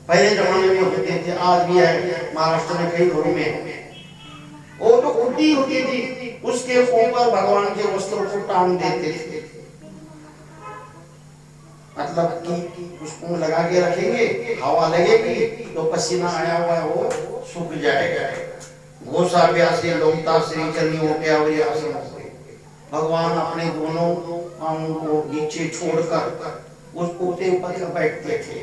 पहले जमाने में होते थे, आज भी है महाराष्ट्र में कई घरों में, वो जो खुंटी होती थी उसके ऊपर भगवान के वस्त्रों को टांग देते थे, मतलब कि उसको लगा के रखेंगे, हवा लगेगी तो पसीना आया हुआ है वो सूख जाएगा। घोषा व्यासे लोकता श्री चरनियों के अवरी आसन से भगवान अपने दोनों पांवों को नीचे छोड़कर उस पोते पर बैठते थे।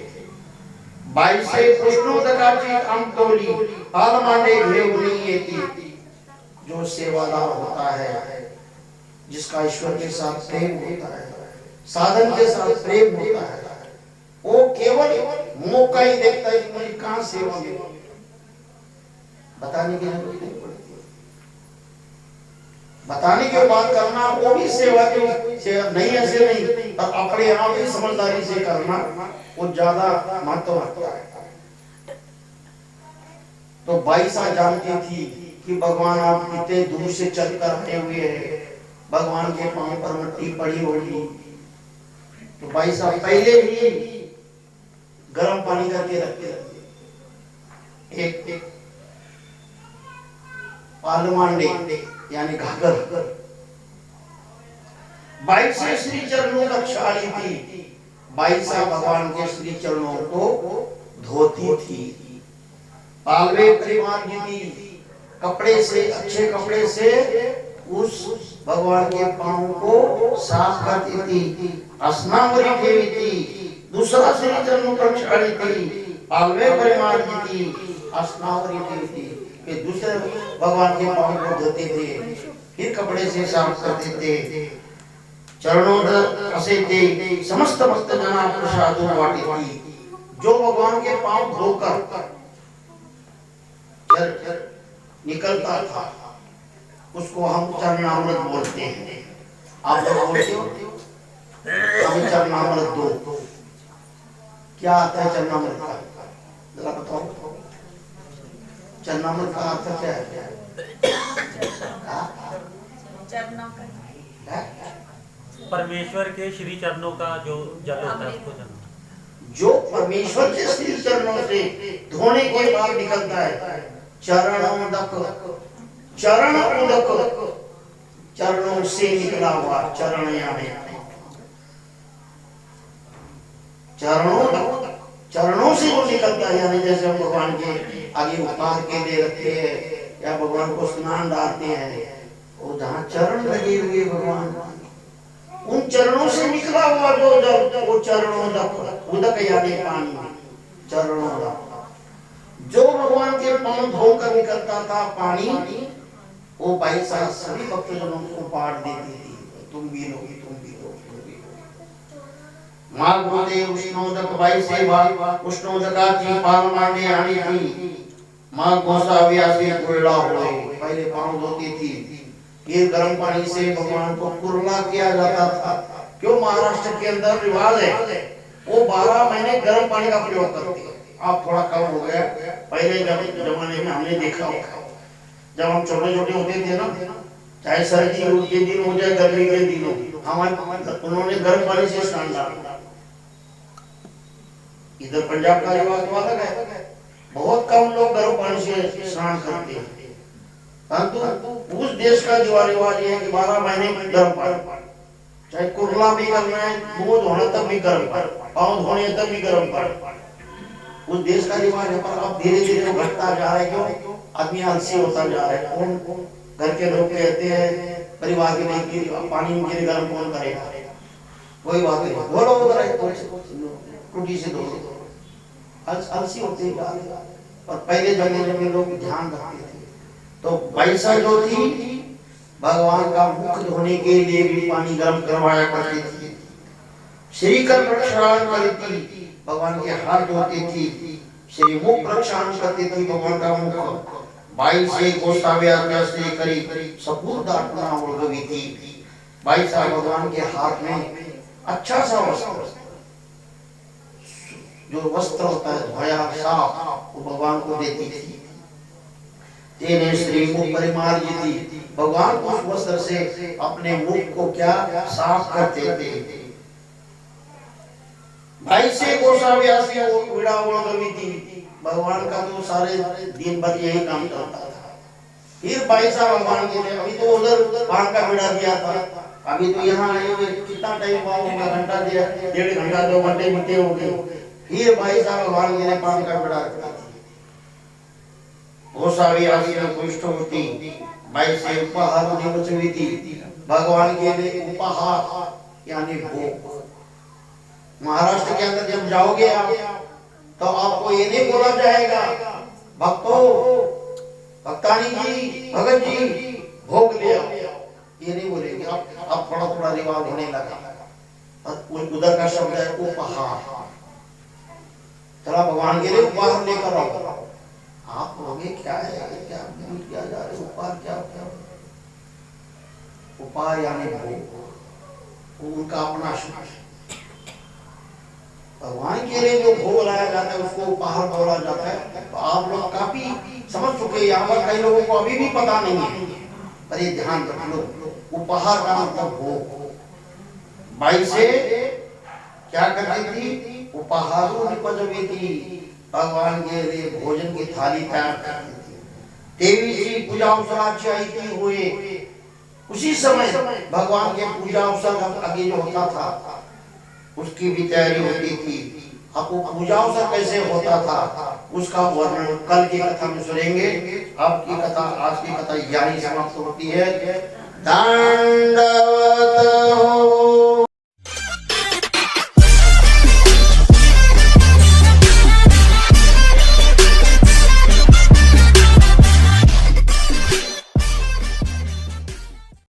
22 से कृष्णोदकाची अंतोली पाल मांडे घेउनी येती, जो सेवादार होता है, जिसका ईश्वर के साथ प्रेम होता है, साधन के साथ प्रेम होता है, वो केवल मौका ही देखता है कि मुझे कहां सेवा मिले, बताने की जरूरत नहीं पड़ती, बताने के बाद करना वो भी सेवा की नहीं, ऐसे नहीं, पर अपने आप ही समझदारी से करना वो ज्यादा महत्व रखता है। तो बाईसा जानती थी कि भगवान आप इतने दूर से चलकर आए हुए हैं, भगवान के पांव पर मिट्टी पड़ी होगी, तो बाईसा पहले ही गर्म पानी करके रखते रहते, एक पालमांडे यानी घाघर, 22 से श्री चरणों रक्षाली थी, 22 भगवान के श्री चरणों को धोती थी। पालवे परिवार की कपड़े से, अच्छे कपड़े से उस भगवान के पांव को साफ करती थी, स्नावरी देवी थी, दूसरा श्री चरणों रक्षाली थी, पालवे परिवार की स्नावरी देवी थी, कि दूसरे भगवान के पांव को धोते थे, फिर कपड़े से साफ करते थे, चरणों असे थे, समस्त भक्त जना प्रसाद वाटी थी। जो भगवान के पांव धोकर निकलता था उसको हम चरणामृत बोलते हैं। आप लोग बोलते हो हम चरणामृत दो, क्या आता है चरणामृत का, जरा बताओ, चरणामृत का अर्थ क्या है? परमेश्वर के श्री चरणों का जो जल होता है उसको जो परमेश्वर के श्री चरणों से धोने के बाद निकलता है, चरणोदक, चरण उदक, चरणों से निकला हुआ, चरण यानी चरणोदक, चरणों से जो निकलता है, यानी जैसे हम भगवान के आगे उपहार के लिए रखते हैं या भगवान को स्नान डालते हैं, वो जहाँ चरण लगे हुए भगवान, उन चरणों से निकला हुआ जो जल, वो चरणोदक, उदक यानी पानी, चरणोदक, जो भगवान के पांव धोकर निकलता था पानी, वो भाई साहब सभी भक्तजनों को बांट देती थी, तुम भी लो, तुम भी लो, तुम भी लो। माँ बोलते उष्णोदक भाई से उष्णोदकाची पाल मांडे आनी थी, माँ गोसाविया से कुरला हुए, पहले पांव धोती थी, फिर गर्म पानी से भगवान को कुरला किया जाता था। क्यों? महाराष्ट्र के अंदर रिवाज है, वो 12 महीने गर्म पानी का प्रयोग करते हैं। अब थोड़ा कम हो गया, पहले जमाने में हमने देखा होगा, जब हम छोटे छोटे होते थे ना, चाहे सर्दी के दिन हो जाए गर्मी के दिन हो, हमारे उन्होंने गर्म पानी से स्नान डाला। इधर पंजाब का रिवाज तो अलग है, बहुत कम लोग गर्म पानी से स्नान करते हैं, परंतु उस देश का जो रिवाज है कि 12 महीने गर्म पानी, चाहे कुरला भी करना है, मुंह धोना तब भी गर्म पानी, पाँव धोने तब भी गर्म पानी, उस देश का रिवाज है। पर अब धीरे धीरे घटता जा रहा है, क्यों? आदमी आलसी होता जा रहा है। कौन घर के लोग कहते हैं परिवार के नहीं कि पानी के लिए गर्म कौन करेगा, कोई बात नहीं, बोलो उधर टूटी से दो, आलसी होते जा रहे हैं। और पहले जमाने में लोग ध्यान रखते थे, तो वैसा जो थी भगवान का मुख धोने के लिए भी पानी गर्म करवाया करती थी, श्री कर प्रक्षालन करती, भगवान के हाथ धोती थी, श्री मुख प्रक्षालन करती थी, भगवान का मुख बाई से गोसाव्या से करी सपूत दाटना उड़गवी थी। बाई साहब भगवान के हाथ में अच्छा सा वस्त्र, जो वस्त्र होता है धोया साफ, वो भगवान को देती थी। तेने श्री मुख परिमार्जिती, भगवान उस वस्त्र से अपने मुख को क्या साफ करते थे। भाई से गोसाव्या से विड़ा उड़गवी थी, भगवान का तो सारे दिन भर यही काम चलता था। फिर भाई साहब भगवान के लिए, अभी तो उधर भांग का विड़ा दिया था, अभी तो यहाँ आए हुए कितना टाइम हुआ होगा, घंटा दिया, 1.5 घंटा 2 घंटे बीते होंगे। फिर भाई साहब भगवान के लिए भांग का विड़ा दिया, गोसाव्या से पुष्ट होती, भाई से उपहार निवचवी थी, भगवान के लिए उपहार यानी भोग। महाराष्ट्र के अंदर जब जाओगे आप, तो आपको ये नहीं बोला जाएगा भक्तों, भक्तानी जी, भगत जी भोग ले आओ, ये नहीं बोलेंगे। अब थोड़ा थोड़ा रिवाज होने लगा, उधर का शब्द है उपहार, चला भगवान के लिए उपहार लेकर आओ। आप लोगे क्या है, क्या किया जा रहा है, उपहार क्या क्या, उपहार यानी भोग, उनका अपना शब्द। भगवान के लिए जो भोग लाया जाता है उसको उपहार बोला जाता है। तो आप लोग काफी समझ चुके हैं, यहाँ पर कई लोगों को अभी भी पता नहीं है, पर ये ध्यान रख लो, उपहार का मतलब भोग। बाई से क्या करती थी, उपहारों निपजवी थी, भगवान के लिए भोजन की थाली तैयार करती थी। देवी जी पूजा अवसर हुए, उसी समय भगवान के पूजा अवसर आगे जो होता था उसकी भी तैयारी होती थी। आपको पूजा अवसर कैसे होता था उसका वर्णन कल की कथा में सुनेंगे। आपकी कथा, आज की कथा यही समाप्त होती है। दंड